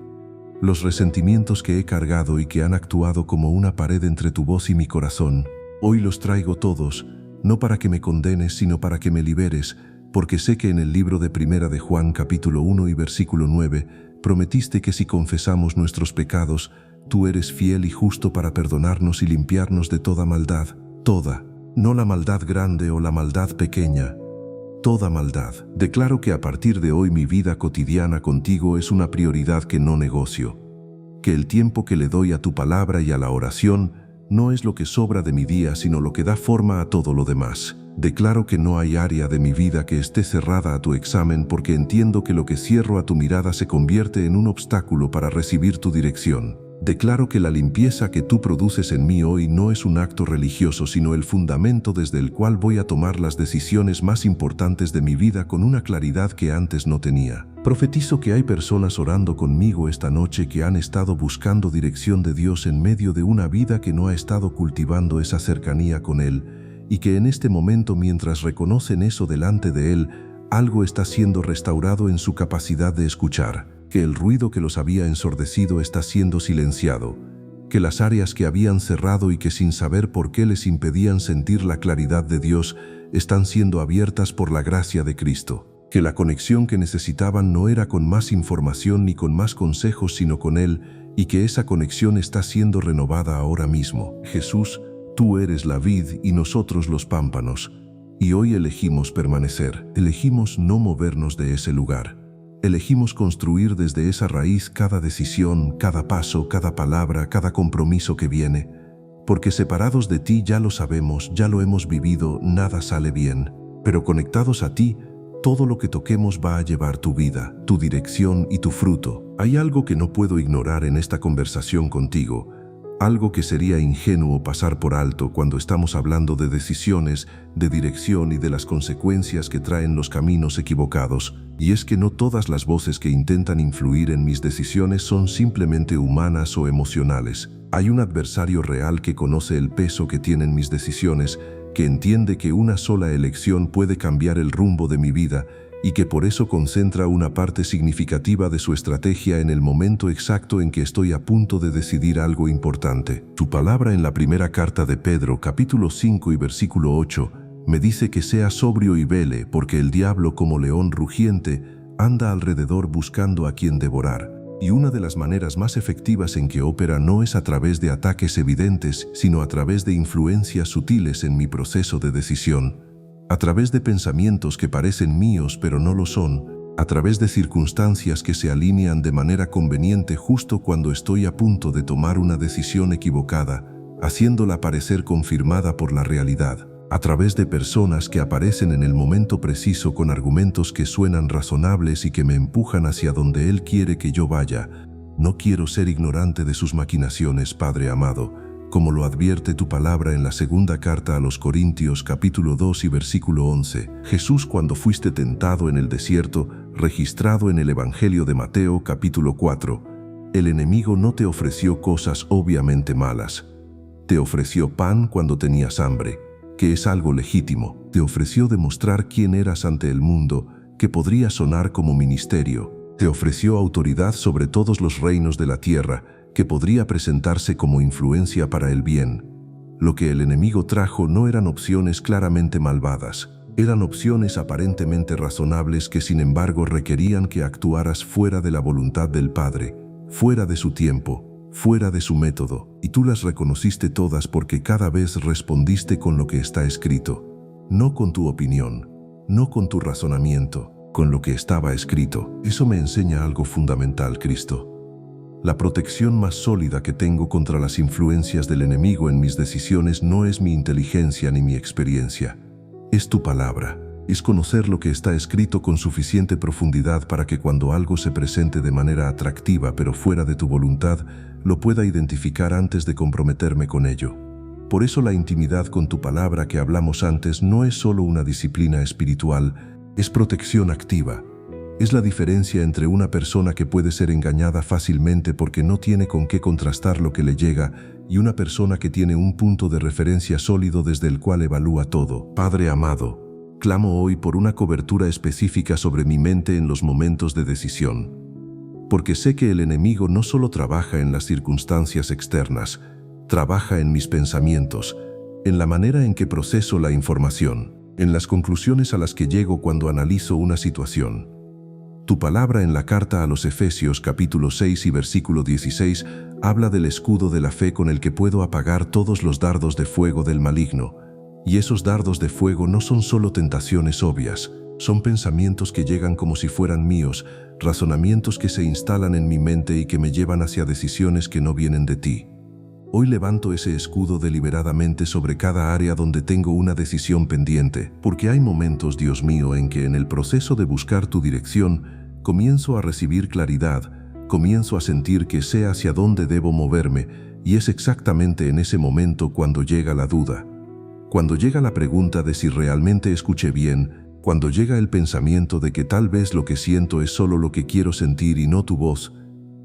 los resentimientos que he cargado y que han actuado como una pared entre tu voz y mi corazón. Hoy los traigo todos, no para que me condenes, sino para que me liberes, porque sé que en el libro de Primera de Juan capítulo 1 y versículo 9, prometiste que si confesamos nuestros pecados, tú eres fiel y justo para perdonarnos y limpiarnos de toda maldad. Toda, no la maldad grande o la maldad pequeña, toda maldad. Declaro que a partir de hoy mi vida cotidiana contigo es una prioridad que no negocio, que el tiempo que le doy a tu palabra y a la oración no es lo que sobra de mi día, sino lo que da forma a todo lo demás. Declaro que no hay área de mi vida que esté cerrada a tu examen porque entiendo que lo que cierro a tu mirada se convierte en un obstáculo para recibir tu dirección. Declaro que la limpieza que tú produces en mí hoy no es un acto religioso, sino el fundamento desde el cual voy a tomar las decisiones más importantes de mi vida con una claridad que antes no tenía. Profetizo que hay personas orando conmigo esta noche que han estado buscando dirección de Dios en medio de una vida que no ha estado cultivando esa cercanía con Él, y que en este momento, mientras reconocen eso delante de Él, algo está siendo restaurado en su capacidad de escuchar, que el ruido que los había ensordecido está siendo silenciado, que las áreas que habían cerrado y que sin saber por qué les impedían sentir la claridad de Dios están siendo abiertas por la gracia de Cristo, que la conexión que necesitaban no era con más información ni con más consejos sino con Él, y que esa conexión está siendo renovada ahora mismo. Jesús, tú eres la vid y nosotros los pámpanos, y hoy elegimos permanecer, elegimos no movernos de ese lugar. Elegimos construir desde esa raíz cada decisión, cada paso, cada palabra, cada compromiso que viene, porque separados de ti ya lo sabemos, ya lo hemos vivido, nada sale bien, pero conectados a ti, todo lo que toquemos va a llevar tu vida, tu dirección y tu fruto. Hay algo que no puedo ignorar en esta conversación contigo, algo que sería ingenuo pasar por alto cuando estamos hablando de decisiones, de dirección y de las consecuencias que traen los caminos equivocados, y es que no todas las voces que intentan influir en mis decisiones son simplemente humanas o emocionales. Hay un adversario real que conoce el peso que tienen mis decisiones, que entiende que una sola elección puede cambiar el rumbo de mi vida y que por eso concentra una parte significativa de su estrategia en el momento exacto en que estoy a punto de decidir algo importante. Tu palabra en la primera carta de Pedro, capítulo 5 y versículo 8, me dice que sea sobrio y vele, porque el diablo, como león rugiente, anda alrededor buscando a quien devorar. Y una de las maneras más efectivas en que opera no es a través de ataques evidentes, sino a través de influencias sutiles en mi proceso de decisión, a través de pensamientos que parecen míos pero no lo son, a través de circunstancias que se alinean de manera conveniente justo cuando estoy a punto de tomar una decisión equivocada, haciéndola parecer confirmada por la realidad, a través de personas que aparecen en el momento preciso con argumentos que suenan razonables y que me empujan hacia donde Él quiere que yo vaya. No quiero ser ignorante de sus maquinaciones, Padre amado, como lo advierte tu palabra en la segunda carta a los Corintios capítulo 2 y versículo 11. Jesús, cuando fuiste tentado en el desierto, registrado en el Evangelio de Mateo capítulo 4, el enemigo no te ofreció cosas obviamente malas. Te ofreció pan cuando tenías hambre, que es algo legítimo. Te ofreció demostrar quién eras ante el mundo, que podría sonar como ministerio. Te ofreció autoridad sobre todos los reinos de la tierra, que podría presentarse como influencia para el bien. Lo que el enemigo trajo no eran opciones claramente malvadas, eran opciones aparentemente razonables que sin embargo requerían que actuaras fuera de la voluntad del Padre, fuera de su tiempo, fuera de su método, y tú las reconociste todas porque cada vez respondiste con lo que está escrito, no con tu opinión, no con tu razonamiento, con lo que estaba escrito. Eso me enseña algo fundamental, Cristo. La protección más sólida que tengo contra las influencias del enemigo en mis decisiones no es mi inteligencia ni mi experiencia. Es tu palabra. Es conocer lo que está escrito con suficiente profundidad para que cuando algo se presente de manera atractiva pero fuera de tu voluntad, lo pueda identificar antes de comprometerme con ello. Por eso la intimidad con tu palabra que hablamos antes no es solo una disciplina espiritual, es protección activa. Es la diferencia entre una persona que puede ser engañada fácilmente porque no tiene con qué contrastar lo que le llega y una persona que tiene un punto de referencia sólido desde el cual evalúa todo. Padre amado, clamo hoy por una cobertura específica sobre mi mente en los momentos de decisión, porque sé que el enemigo no solo trabaja en las circunstancias externas, trabaja en mis pensamientos, en la manera en que proceso la información, en las conclusiones a las que llego cuando analizo una situación. Tu palabra en la carta a los Efesios capítulo 6 y versículo 16 habla del escudo de la fe con el que puedo apagar todos los dardos de fuego del maligno. Y esos dardos de fuego no son solo tentaciones obvias, son pensamientos que llegan como si fueran míos, razonamientos que se instalan en mi mente y que me llevan hacia decisiones que no vienen de ti. Hoy levanto ese escudo deliberadamente sobre cada área donde tengo una decisión pendiente, porque hay momentos, Dios mío, en que en el proceso de buscar tu dirección, comienzo a recibir claridad, comienzo a sentir que sé hacia dónde debo moverme, y es exactamente en ese momento cuando llega la duda. Cuando llega la pregunta de si realmente escuché bien, cuando llega el pensamiento de que tal vez lo que siento es solo lo que quiero sentir y no tu voz,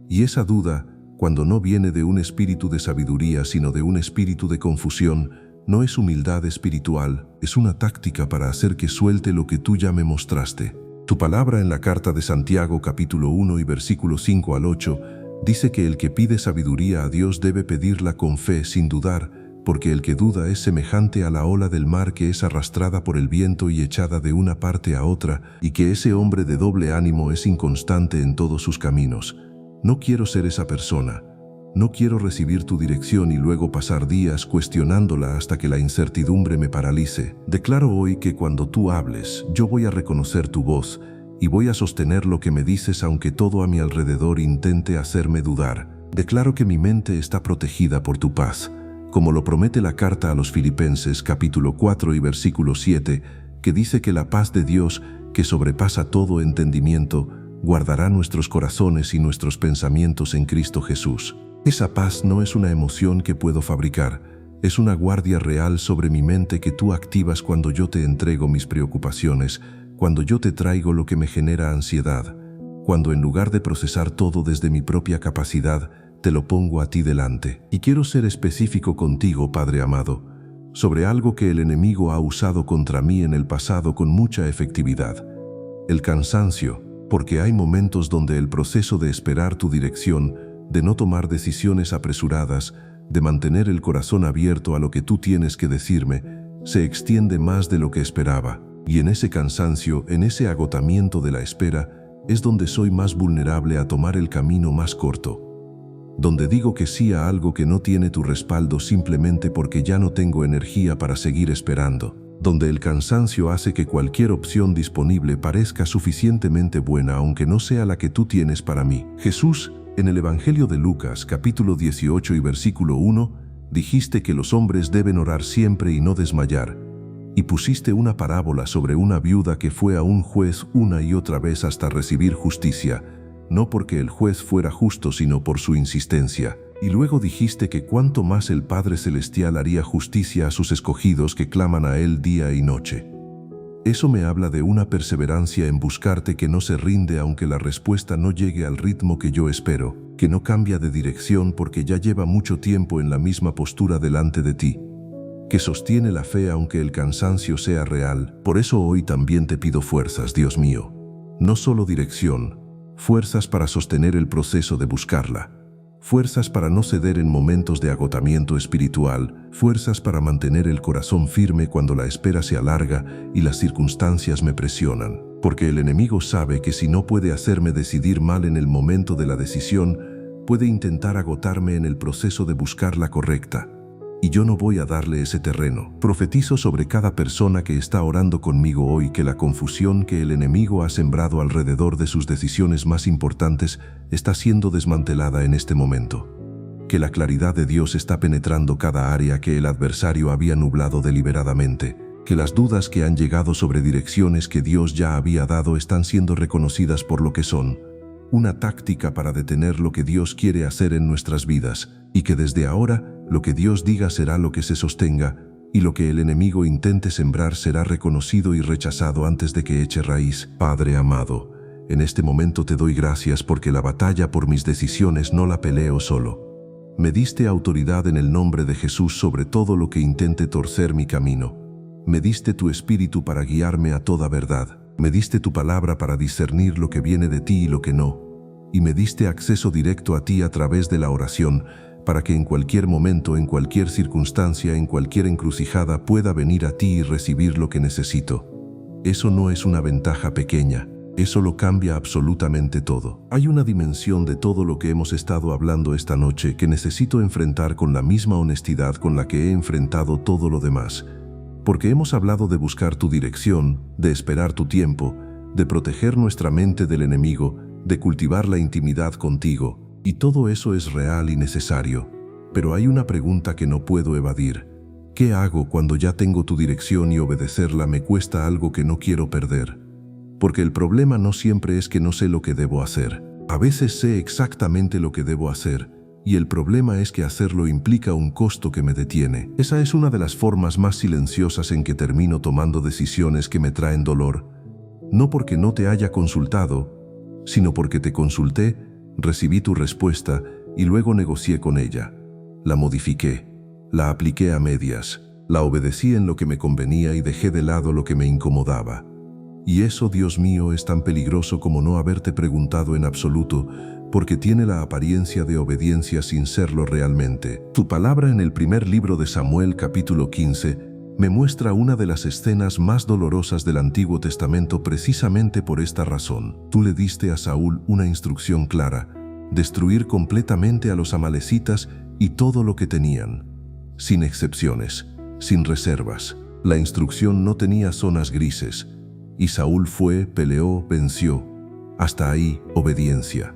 y esa duda, cuando no viene de un espíritu de sabiduría sino de un espíritu de confusión, no es humildad espiritual, es una táctica para hacer que suelte lo que tú ya me mostraste. Tu palabra en la carta de Santiago capítulo 1 y versículo 5 al 8 Dice que el que pide sabiduría a Dios debe pedirla con fe, sin dudar, porque el que duda es semejante a la ola del mar que es arrastrada por el viento y echada de una parte a otra, y que ese hombre de doble ánimo es inconstante en todos sus caminos. No quiero ser esa persona. No quiero recibir tu dirección y luego pasar días cuestionándola hasta que la incertidumbre me paralice. Declaro hoy que cuando tú hables, yo voy a reconocer tu voz y voy a sostener lo que me dices aunque todo a mi alrededor intente hacerme dudar. Declaro que mi mente está protegida por tu paz, como lo promete la carta a los Filipenses capítulo 4 y versículo 7, que dice que la paz de Dios, que sobrepasa todo entendimiento, guardará nuestros corazones y nuestros pensamientos en Cristo Jesús. Esa paz no es una emoción que puedo fabricar, es una guardia real sobre mi mente que tú activas cuando yo te entrego mis preocupaciones, cuando yo te traigo lo que me genera ansiedad, cuando en lugar de procesar todo desde mi propia capacidad, te lo pongo a ti delante. Y quiero ser específico contigo, Padre amado, sobre algo que el enemigo ha usado contra mí en el pasado con mucha efectividad: el cansancio, porque hay momentos donde el proceso de esperar tu dirección, de no tomar decisiones apresuradas, de mantener el corazón abierto a lo que tú tienes que decirme, se extiende más de lo que esperaba. Y en ese cansancio, en ese agotamiento de la espera, es donde soy más vulnerable a tomar el camino más corto, donde digo que sí a algo que no tiene tu respaldo simplemente porque ya no tengo energía para seguir esperando, donde el cansancio hace que cualquier opción disponible parezca suficientemente buena aunque no sea la que tú tienes para mí. Jesús, en el Evangelio de Lucas, capítulo 18 y versículo 1, dijiste que los hombres deben orar siempre y no desmayar, y pusiste una parábola sobre una viuda que fue a un juez una y otra vez hasta recibir justicia, no porque el juez fuera justo sino por su insistencia. Y luego dijiste que cuánto más el Padre Celestial haría justicia a sus escogidos que claman a Él día y noche. Eso me habla de una perseverancia en buscarte que no se rinde aunque la respuesta no llegue al ritmo que yo espero, que no cambia de dirección porque ya lleva mucho tiempo en la misma postura delante de ti, que sostiene la fe aunque el cansancio sea real. Por eso hoy también te pido fuerzas, Dios mío. No solo dirección, fuerzas para sostener el proceso de buscarla. Fuerzas para no ceder en momentos de agotamiento espiritual, fuerzas para mantener el corazón firme cuando la espera se alarga y las circunstancias me presionan. Porque el enemigo sabe que si no puede hacerme decidir mal en el momento de la decisión, puede intentar agotarme en el proceso de buscar la correcta. Y yo no voy a darle ese terreno. Profetizo sobre cada persona que está orando conmigo hoy que la confusión que el enemigo ha sembrado alrededor de sus decisiones más importantes está siendo desmantelada en este momento. Que la claridad de Dios está penetrando cada área que el adversario había nublado deliberadamente. Que las dudas que han llegado sobre direcciones que Dios ya había dado están siendo reconocidas por lo que son: una táctica para detener lo que Dios quiere hacer en nuestras vidas, y que desde ahora lo que Dios diga será lo que se sostenga, y lo que el enemigo intente sembrar será reconocido y rechazado antes de que eche raíz. Padre amado, en este momento te doy gracias porque la batalla por mis decisiones no la peleo solo. Me diste autoridad en el nombre de Jesús sobre todo lo que intente torcer mi camino. Me diste tu espíritu para guiarme a toda verdad. Me diste tu palabra para discernir lo que viene de ti y lo que no. Y me diste acceso directo a ti a través de la oración, para que en cualquier momento, en cualquier circunstancia, en cualquier encrucijada pueda venir a ti y recibir lo que necesito. Eso no es una ventaja pequeña, eso lo cambia absolutamente todo. Hay una dimensión de todo lo que hemos estado hablando esta noche que necesito enfrentar con la misma honestidad con la que he enfrentado todo lo demás. Porque hemos hablado de buscar tu dirección, de esperar tu tiempo, de proteger nuestra mente del enemigo, de cultivar la intimidad contigo, y todo eso es real y necesario. Pero hay una pregunta que no puedo evadir. ¿Qué hago cuando ya tengo tu dirección y obedecerla me cuesta algo que no quiero perder? Porque el problema no siempre es que no sé lo que debo hacer. A veces sé exactamente lo que debo hacer, y el problema es que hacerlo implica un costo que me detiene. Esa es una de las formas más silenciosas en que termino tomando decisiones que me traen dolor. No porque no te haya consultado, sino porque te consulté, recibí tu respuesta y luego negocié con ella. La modifiqué, la apliqué a medias, la obedecí en lo que me convenía y dejé de lado lo que me incomodaba. Y eso, Dios mío, es tan peligroso como no haberte preguntado en absoluto, porque tiene la apariencia de obediencia sin serlo realmente. Tu palabra en el primer libro de Samuel, capítulo 15, me muestra una de las escenas más dolorosas del Antiguo Testamento precisamente por esta razón. Tú le diste a Saúl una instrucción clara: destruir completamente a los amalecitas y todo lo que tenían, sin excepciones, sin reservas. La instrucción no tenía zonas grises, y Saúl fue, peleó, venció. Hasta ahí, obediencia.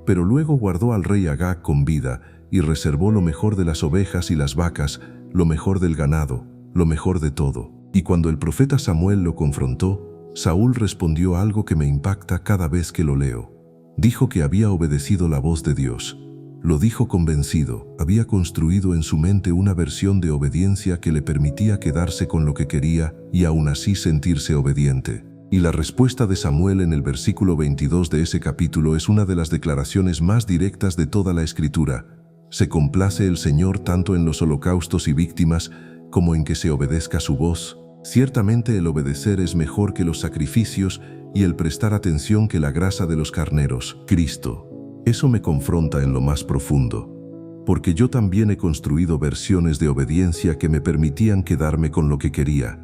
Pero luego guardó al rey Agag con vida y reservó lo mejor de las ovejas y las vacas, lo mejor del ganado, lo mejor de todo. Y cuando el profeta Samuel lo confrontó, Saúl respondió algo que me impacta cada vez que lo leo. Dijo que había obedecido la voz de Dios. Lo dijo convencido. Había construido en su mente una versión de obediencia que le permitía quedarse con lo que quería y aún así sentirse obediente. Y la respuesta de Samuel en el versículo 22 de ese capítulo es una de las declaraciones más directas de toda la Escritura. Se complace el Señor tanto en los holocaustos y víctimas como en que se obedezca su voz. Ciertamente el obedecer es mejor que los sacrificios y el prestar atención que la grasa de los carneros. Cristo. Eso me confronta en lo más profundo, porque yo también he construido versiones de obediencia que me permitían quedarme con lo que quería.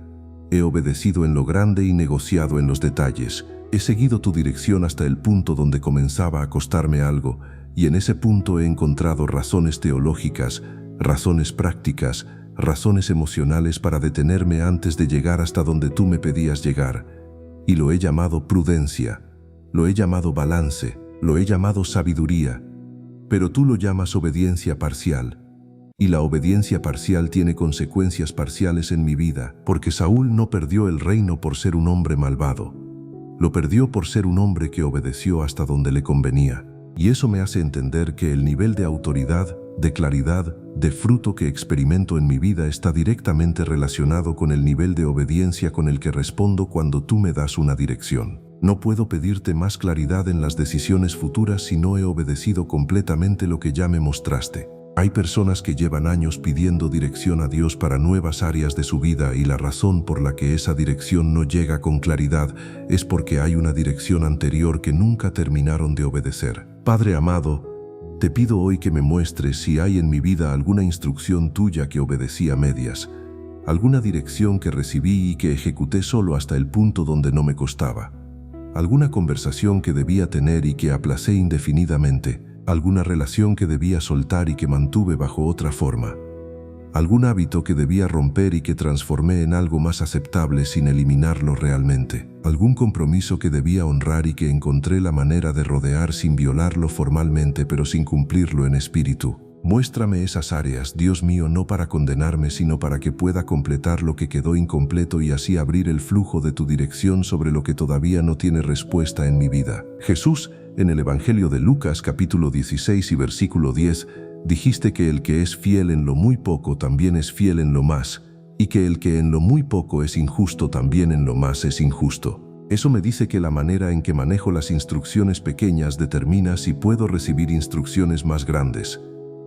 He obedecido en lo grande y negociado en los detalles. He seguido tu dirección hasta el punto donde comenzaba a costarme algo, y en ese punto he encontrado razones teológicas, razones prácticas, razones emocionales para detenerme antes de llegar hasta donde tú me pedías llegar. Y lo he llamado prudencia, lo he llamado balance, lo he llamado sabiduría, pero tú lo llamas obediencia parcial. Y la obediencia parcial tiene consecuencias parciales en mi vida, porque Saúl no perdió el reino por ser un hombre malvado. Lo perdió por ser un hombre que obedeció hasta donde le convenía. Y eso me hace entender que el nivel de autoridad, de claridad, de fruto que experimento en mi vida está directamente relacionado con el nivel de obediencia con el que respondo cuando tú me das una dirección. No puedo pedirte más claridad en las decisiones futuras si no he obedecido completamente lo que ya me mostraste. Hay personas que llevan años pidiendo dirección a Dios para nuevas áreas de su vida y la razón por la que esa dirección no llega con claridad es porque hay una dirección anterior que nunca terminaron de obedecer. Padre amado, te pido hoy que me muestres si hay en mi vida alguna instrucción tuya que obedecí a medias, alguna dirección que recibí y que ejecuté solo hasta el punto donde no me costaba, alguna conversación que debía tener y que aplacé indefinidamente, alguna relación que debía soltar y que mantuve bajo otra forma, algún hábito que debía romper y que transformé en algo más aceptable sin eliminarlo realmente, algún compromiso que debía honrar y que encontré la manera de rodear sin violarlo formalmente pero sin cumplirlo en espíritu. Muéstrame esas áreas, Dios mío, no para condenarme, sino para que pueda completar lo que quedó incompleto y así abrir el flujo de tu dirección sobre lo que todavía no tiene respuesta en mi vida. Jesús, en el Evangelio de Lucas, capítulo 16 y versículo 10, dijiste que el que es fiel en lo muy poco también es fiel en lo más, y que el que en lo muy poco es injusto también en lo más es injusto. Eso me dice que la manera en que manejo las instrucciones pequeñas determina si puedo recibir instrucciones más grandes.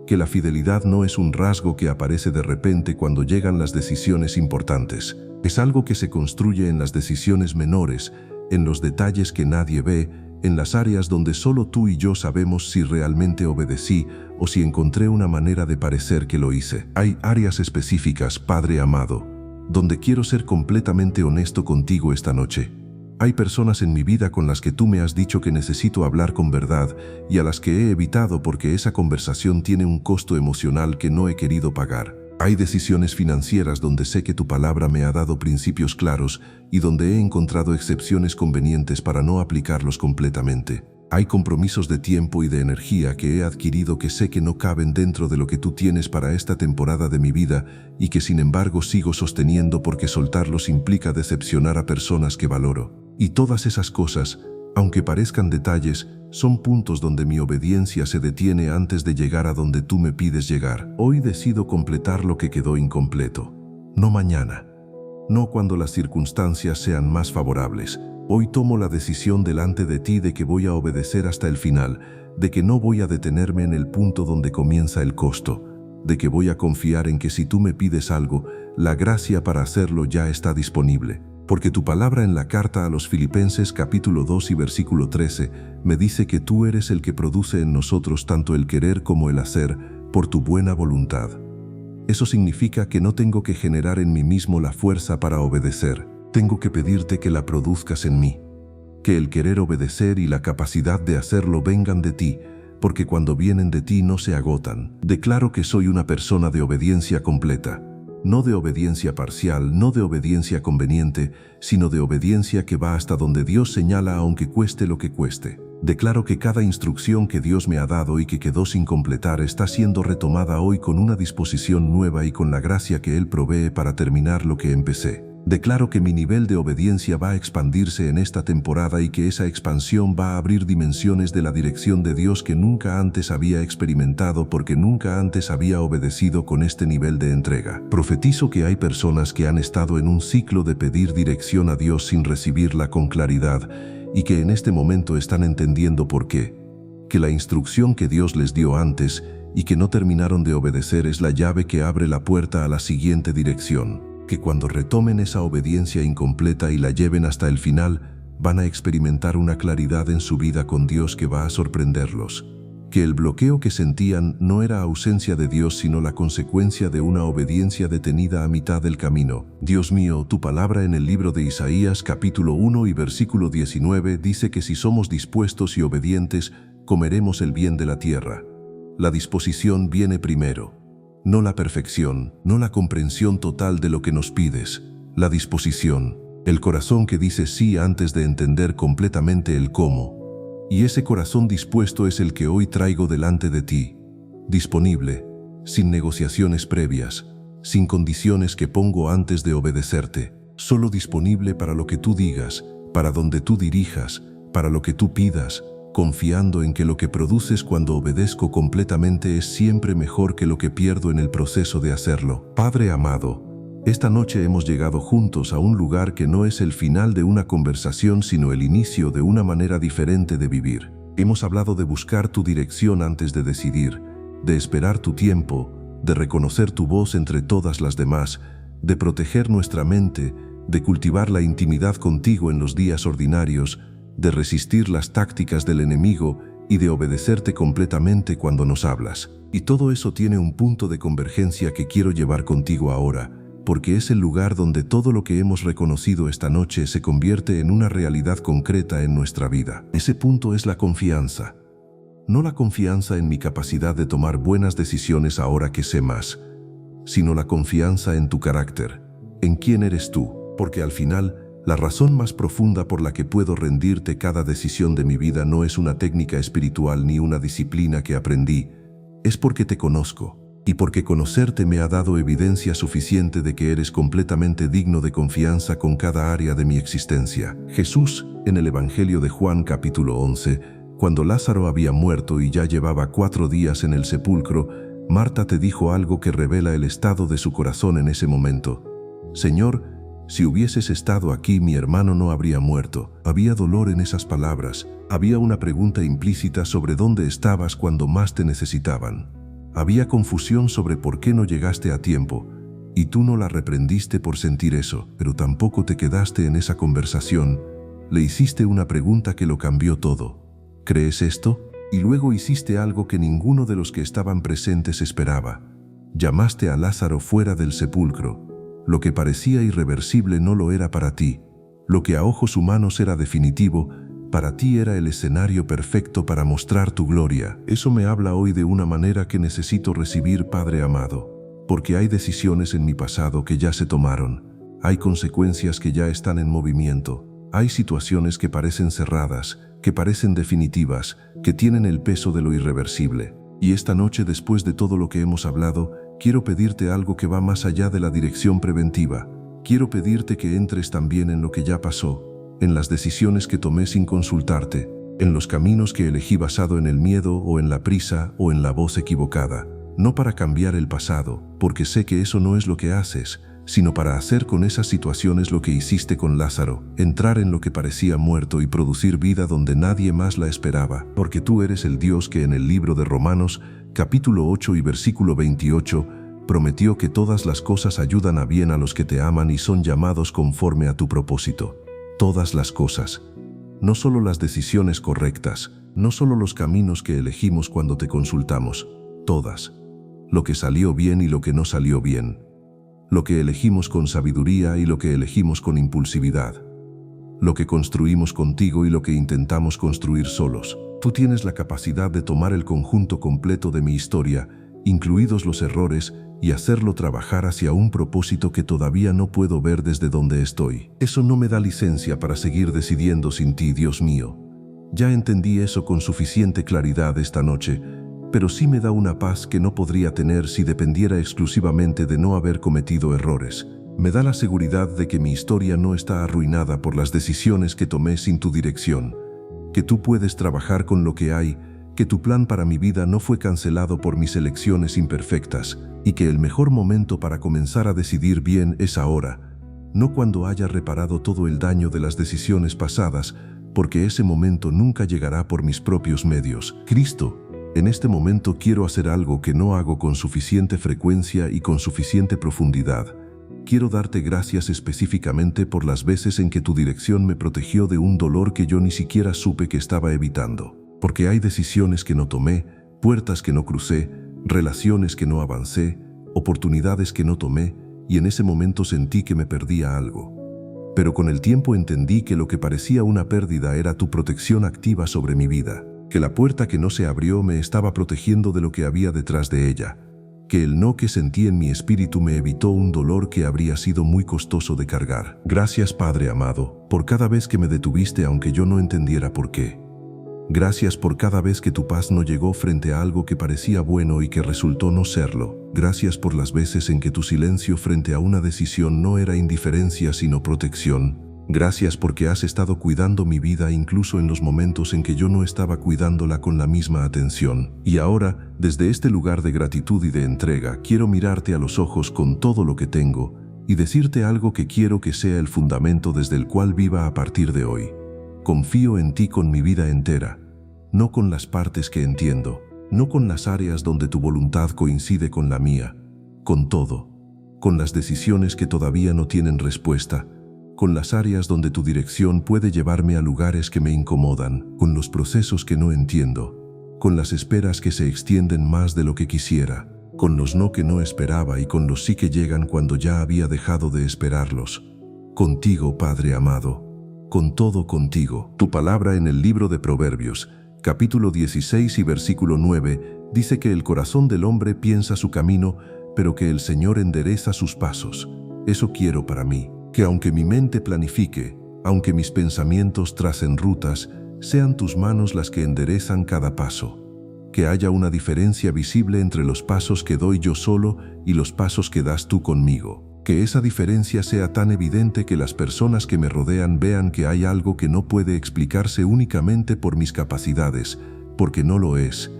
Que la fidelidad no es un rasgo que aparece de repente cuando llegan las decisiones importantes. Es algo que se construye en las decisiones menores, en los detalles que nadie ve, en las áreas donde solo tú y yo sabemos si realmente obedecí o si encontré una manera de parecer que lo hice. Hay áreas específicas, Padre amado, donde quiero ser completamente honesto contigo esta noche. Hay personas en mi vida con las que tú me has dicho que necesito hablar con verdad y a las que he evitado porque esa conversación tiene un costo emocional que no he querido pagar. Hay decisiones financieras donde sé que tu palabra me ha dado principios claros y donde he encontrado excepciones convenientes para no aplicarlos completamente. Hay compromisos de tiempo y de energía que he adquirido que sé que no caben dentro de lo que tú tienes para esta temporada de mi vida y que sin embargo sigo sosteniendo porque soltarlos implica decepcionar a personas que valoro. Y todas esas cosas, aunque parezcan detalles, son puntos donde mi obediencia se detiene antes de llegar a donde tú me pides llegar. Hoy decido completar lo que quedó incompleto. No mañana. No cuando las circunstancias sean más favorables. Hoy tomo la decisión delante de ti de que voy a obedecer hasta el final, de que no voy a detenerme en el punto donde comienza el costo, de que voy a confiar en que si tú me pides algo, la gracia para hacerlo ya está disponible. Porque tu palabra en la carta a los Filipenses capítulo 2 y versículo 13 me dice que tú eres el que produce en nosotros tanto el querer como el hacer por tu buena voluntad. Eso significa que no tengo que generar en mí mismo la fuerza para obedecer. Tengo que pedirte que la produzcas en mí. Que el querer obedecer y la capacidad de hacerlo vengan de ti, porque cuando vienen de ti no se agotan. Declaro que soy una persona de obediencia completa. No de obediencia parcial, no de obediencia conveniente, sino de obediencia que va hasta donde Dios señala aunque cueste lo que cueste. Declaro que cada instrucción que Dios me ha dado y que quedó sin completar está siendo retomada hoy con una disposición nueva y con la gracia que Él provee para terminar lo que empecé. Declaro que mi nivel de obediencia va a expandirse en esta temporada y que esa expansión va a abrir dimensiones de la dirección de Dios que nunca antes había experimentado porque nunca antes había obedecido con este nivel de entrega. Profetizo que hay personas que han estado en un ciclo de pedir dirección a Dios sin recibirla con claridad y que en este momento están entendiendo por qué. Que la instrucción que Dios les dio antes y que no terminaron de obedecer es la llave que abre la puerta a la siguiente dirección. Que cuando retomen esa obediencia incompleta y la lleven hasta el final, van a experimentar una claridad en su vida con Dios que va a sorprenderlos. Que el bloqueo que sentían no era ausencia de Dios, sino la consecuencia de una obediencia detenida a mitad del camino. Dios mío, tu palabra en el libro de Isaías capítulo 1 y versículo 19 dice que si somos dispuestos y obedientes, comeremos el bien de la tierra. La disposición viene primero. No la perfección, no la comprensión total de lo que nos pides, la disposición, el corazón que dice sí antes de entender completamente el cómo. Y ese corazón dispuesto es el que hoy traigo delante de ti, disponible, sin negociaciones previas, sin condiciones que pongo antes de obedecerte, solo disponible para lo que tú digas, para donde tú dirijas, para lo que tú pidas, confiando en que lo que produces cuando obedezco completamente es siempre mejor que lo que pierdo en el proceso de hacerlo. Padre amado, esta noche hemos llegado juntos a un lugar que no es el final de una conversación, sino el inicio de una manera diferente de vivir. Hemos hablado de buscar tu dirección antes de decidir, de esperar tu tiempo, de reconocer tu voz entre todas las demás, de proteger nuestra mente, de cultivar la intimidad contigo en los días ordinarios, de resistir las tácticas del enemigo y de obedecerte completamente cuando nos hablas. Y todo eso tiene un punto de convergencia que quiero llevar contigo ahora, porque es el lugar donde todo lo que hemos reconocido esta noche se convierte en una realidad concreta en nuestra vida. Ese punto es la confianza. No la confianza en mi capacidad de tomar buenas decisiones ahora que sé más, sino la confianza en tu carácter, en quién eres tú, porque al final, la razón más profunda por la que puedo rendirte cada decisión de mi vida no es una técnica espiritual ni una disciplina que aprendí, es porque te conozco, y porque conocerte me ha dado evidencia suficiente de que eres completamente digno de confianza con cada área de mi existencia. Jesús, en el Evangelio de Juan capítulo 11, cuando Lázaro había muerto y ya llevaba 4 días en el sepulcro, Marta te dijo algo que revela el estado de su corazón en ese momento. Señor, si hubieses estado aquí, mi hermano no habría muerto. Había dolor en esas palabras. Había una pregunta implícita sobre dónde estabas cuando más te necesitaban. Había confusión sobre por qué no llegaste a tiempo. Y tú no la reprendiste por sentir eso, pero tampoco te quedaste en esa conversación. Le hiciste una pregunta que lo cambió todo. ¿Crees esto? Y luego hiciste algo que ninguno de los que estaban presentes esperaba. Llamaste a Lázaro fuera del sepulcro. Lo que parecía irreversible no lo era para ti. Lo que a ojos humanos era definitivo, para ti era el escenario perfecto para mostrar tu gloria. Eso me habla hoy de una manera que necesito recibir, Padre amado, porque hay decisiones en mi pasado que ya se tomaron. Hay consecuencias que ya están en movimiento. Hay situaciones que parecen cerradas, que parecen definitivas, que tienen el peso de lo irreversible. Y esta noche, después de todo lo que hemos hablado, quiero pedirte algo que va más allá de la dirección preventiva. Quiero pedirte que entres también en lo que ya pasó, en las decisiones que tomé sin consultarte, en los caminos que elegí basado en el miedo o en la prisa o en la voz equivocada. No para cambiar el pasado, porque sé que eso no es lo que haces, sino para hacer con esas situaciones lo que hiciste con Lázaro, entrar en lo que parecía muerto y producir vida donde nadie más la esperaba, porque tú eres el Dios que en el libro de Romanos, capítulo 8 y versículo 28, Prometió que todas las cosas ayudan a bien a los que te aman y son llamados conforme a tu propósito. Todas las cosas. No solo las decisiones correctas, no solo los caminos que elegimos cuando te consultamos. Todas. Lo que salió bien y lo que no salió bien. Lo que elegimos con sabiduría y lo que elegimos con impulsividad. Lo que construimos contigo y lo que intentamos construir solos. Tú tienes la capacidad de tomar el conjunto completo de mi historia, incluidos los errores, y hacerlo trabajar hacia un propósito que todavía no puedo ver desde donde estoy. Eso no me da licencia para seguir decidiendo sin ti, Dios mío. Ya entendí eso con suficiente claridad esta noche, pero sí me da una paz que no podría tener si dependiera exclusivamente de no haber cometido errores. Me da la seguridad de que mi historia no está arruinada por las decisiones que tomé sin tu dirección, que tú puedes trabajar con lo que hay, que tu plan para mi vida no fue cancelado por mis elecciones imperfectas y que el mejor momento para comenzar a decidir bien es ahora, no cuando haya reparado todo el daño de las decisiones pasadas, porque ese momento nunca llegará por mis propios medios. Cristo, en este momento quiero hacer algo que no hago con suficiente frecuencia y con suficiente profundidad. Quiero darte gracias específicamente por las veces en que tu dirección me protegió de un dolor que yo ni siquiera supe que estaba evitando. Porque hay decisiones que no tomé, puertas que no crucé, relaciones que no avancé, oportunidades que no tomé, y en ese momento sentí que me perdía algo. Pero con el tiempo entendí que lo que parecía una pérdida era tu protección activa sobre mi vida, que la puerta que no se abrió me estaba protegiendo de lo que había detrás de ella, que el no que sentí en mi espíritu me evitó un dolor que habría sido muy costoso de cargar. Gracias, Padre amado, por cada vez que me detuviste aunque yo no entendiera por qué. Gracias por cada vez que tu paz no llegó frente a algo que parecía bueno y que resultó no serlo. Gracias por las veces en que tu silencio frente a una decisión no era indiferencia sino protección. Gracias porque has estado cuidando mi vida incluso en los momentos en que yo no estaba cuidándola con la misma atención. Y ahora, desde este lugar de gratitud y de entrega, quiero mirarte a los ojos con todo lo que tengo y decirte algo que quiero que sea el fundamento desde el cual viva a partir de hoy. Confío en ti con mi vida entera, no con las partes que entiendo, no con las áreas donde tu voluntad coincide con la mía, con todo, con las decisiones que todavía no tienen respuesta, con las áreas donde tu dirección puede llevarme a lugares que me incomodan, con los procesos que no entiendo, con las esperas que se extienden más de lo que quisiera, con los no que no esperaba y con los sí que llegan cuando ya había dejado de esperarlos. Contigo, Padre amado, con todo contigo. Tu palabra en el libro de Proverbios, capítulo 16 y versículo 9, dice que el corazón del hombre piensa su camino, pero que el Señor endereza sus pasos. Eso quiero para mí, que aunque mi mente planifique, aunque mis pensamientos tracen rutas, sean tus manos las que enderezan cada paso. Que haya una diferencia visible entre los pasos que doy yo solo y los pasos que das tú conmigo. Que esa diferencia sea tan evidente que las personas que me rodean vean que hay algo que no puede explicarse únicamente por mis capacidades, porque no lo es,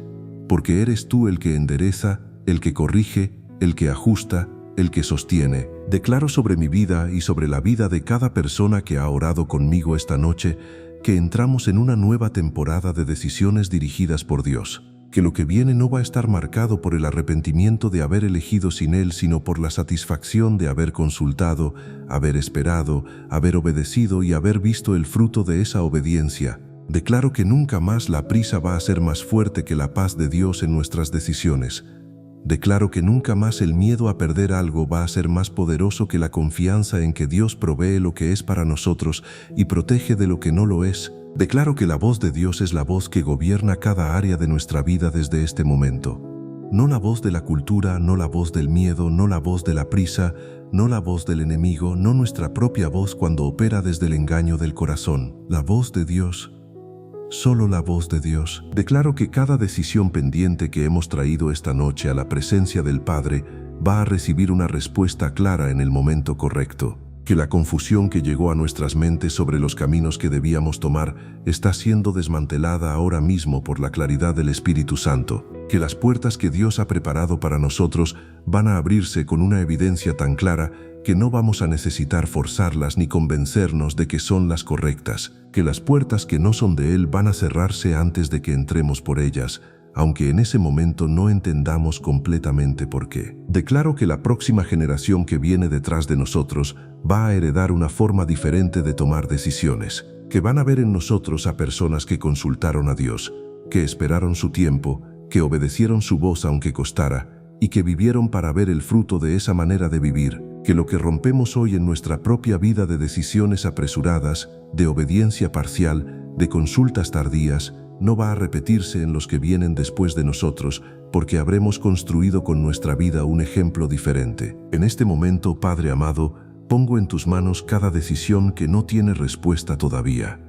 porque eres tú el que endereza, el que corrige, el que ajusta, el que sostiene. Declaro sobre mi vida y sobre la vida de cada persona que ha orado conmigo esta noche que entramos en una nueva temporada de decisiones dirigidas por Dios. Que lo que viene no va a estar marcado por el arrepentimiento de haber elegido sin Él, sino por la satisfacción de haber consultado, haber esperado, haber obedecido y haber visto el fruto de esa obediencia. Declaro que nunca más la prisa va a ser más fuerte que la paz de Dios en nuestras decisiones. Declaro que nunca más el miedo a perder algo va a ser más poderoso que la confianza en que Dios provee lo que es para nosotros y protege de lo que no lo es. Declaro que la voz de Dios es la voz que gobierna cada área de nuestra vida desde este momento. No la voz de la cultura, no la voz del miedo, no la voz de la prisa, no la voz del enemigo, no nuestra propia voz cuando opera desde el engaño del corazón. La voz de Dios, solo la voz de Dios. Declaro que cada decisión pendiente que hemos traído esta noche a la presencia del Padre va a recibir una respuesta clara en el momento correcto. Que la confusión que llegó a nuestras mentes sobre los caminos que debíamos tomar está siendo desmantelada ahora mismo por la claridad del Espíritu Santo. Que las puertas que Dios ha preparado para nosotros van a abrirse con una evidencia tan clara que no vamos a necesitar forzarlas ni convencernos de que son las correctas. Que las puertas que no son de Él van a cerrarse antes de que entremos por ellas, aunque en ese momento no entendamos completamente por qué. Declaro que la próxima generación que viene detrás de nosotros va a heredar una forma diferente de tomar decisiones, que van a ver en nosotros a personas que consultaron a Dios, que esperaron su tiempo, que obedecieron su voz aunque costara, y que vivieron para ver el fruto de esa manera de vivir, que lo que rompemos hoy en nuestra propia vida de decisiones apresuradas, de obediencia parcial, de consultas tardías, no va a repetirse en los que vienen después de nosotros, porque habremos construido con nuestra vida un ejemplo diferente. En este momento, Padre amado, pongo en tus manos cada decisión que no tiene respuesta todavía.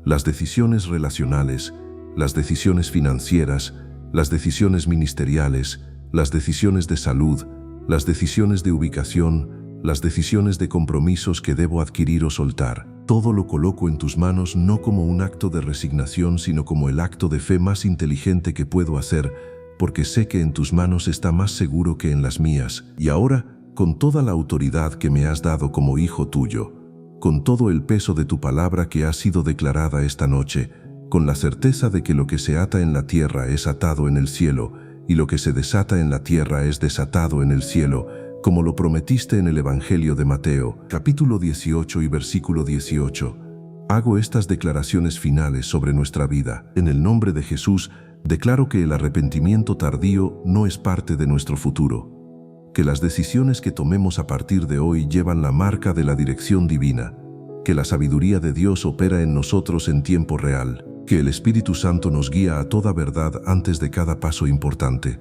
Las decisiones relacionales, las decisiones financieras, las decisiones ministeriales, las decisiones de salud, las decisiones de ubicación, las decisiones de compromisos que debo adquirir o soltar. Todo lo coloco en tus manos no como un acto de resignación, sino como el acto de fe más inteligente que puedo hacer, porque sé que en tus manos está más seguro que en las mías. Y ahora, con toda la autoridad que me has dado como hijo tuyo, con todo el peso de tu palabra que ha sido declarada esta noche, con la certeza de que lo que se ata en la tierra es atado en el cielo, y lo que se desata en la tierra es desatado en el cielo, como lo prometiste en el Evangelio de Mateo, capítulo 18 y versículo 18. Hago estas declaraciones finales sobre nuestra vida. En el nombre de Jesús, declaro que el arrepentimiento tardío no es parte de nuestro futuro, que las decisiones que tomemos a partir de hoy llevan la marca de la dirección divina, que la sabiduría de Dios opera en nosotros en tiempo real, que el Espíritu Santo nos guía a toda verdad antes de cada paso importante,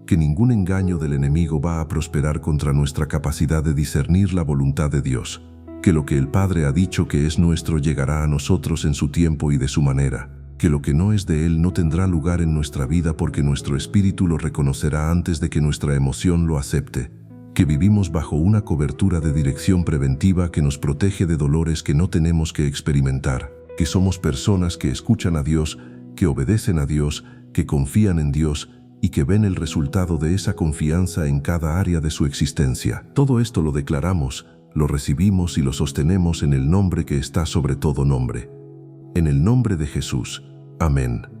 que ningún engaño del enemigo va a prosperar contra nuestra capacidad de discernir la voluntad de Dios, que lo que el Padre ha dicho que es nuestro llegará a nosotros en su tiempo y de su manera, que lo que no es de Él no tendrá lugar en nuestra vida porque nuestro espíritu lo reconocerá antes de que nuestra emoción lo acepte, que vivimos bajo una cobertura de dirección preventiva que nos protege de dolores que no tenemos que experimentar, que somos personas que escuchan a Dios, que obedecen a Dios, que confían en Dios y que ven el resultado de esa confianza en cada área de su existencia. Todo esto lo declaramos, lo recibimos y lo sostenemos en el nombre que está sobre todo nombre. En el nombre de Jesús. Amén.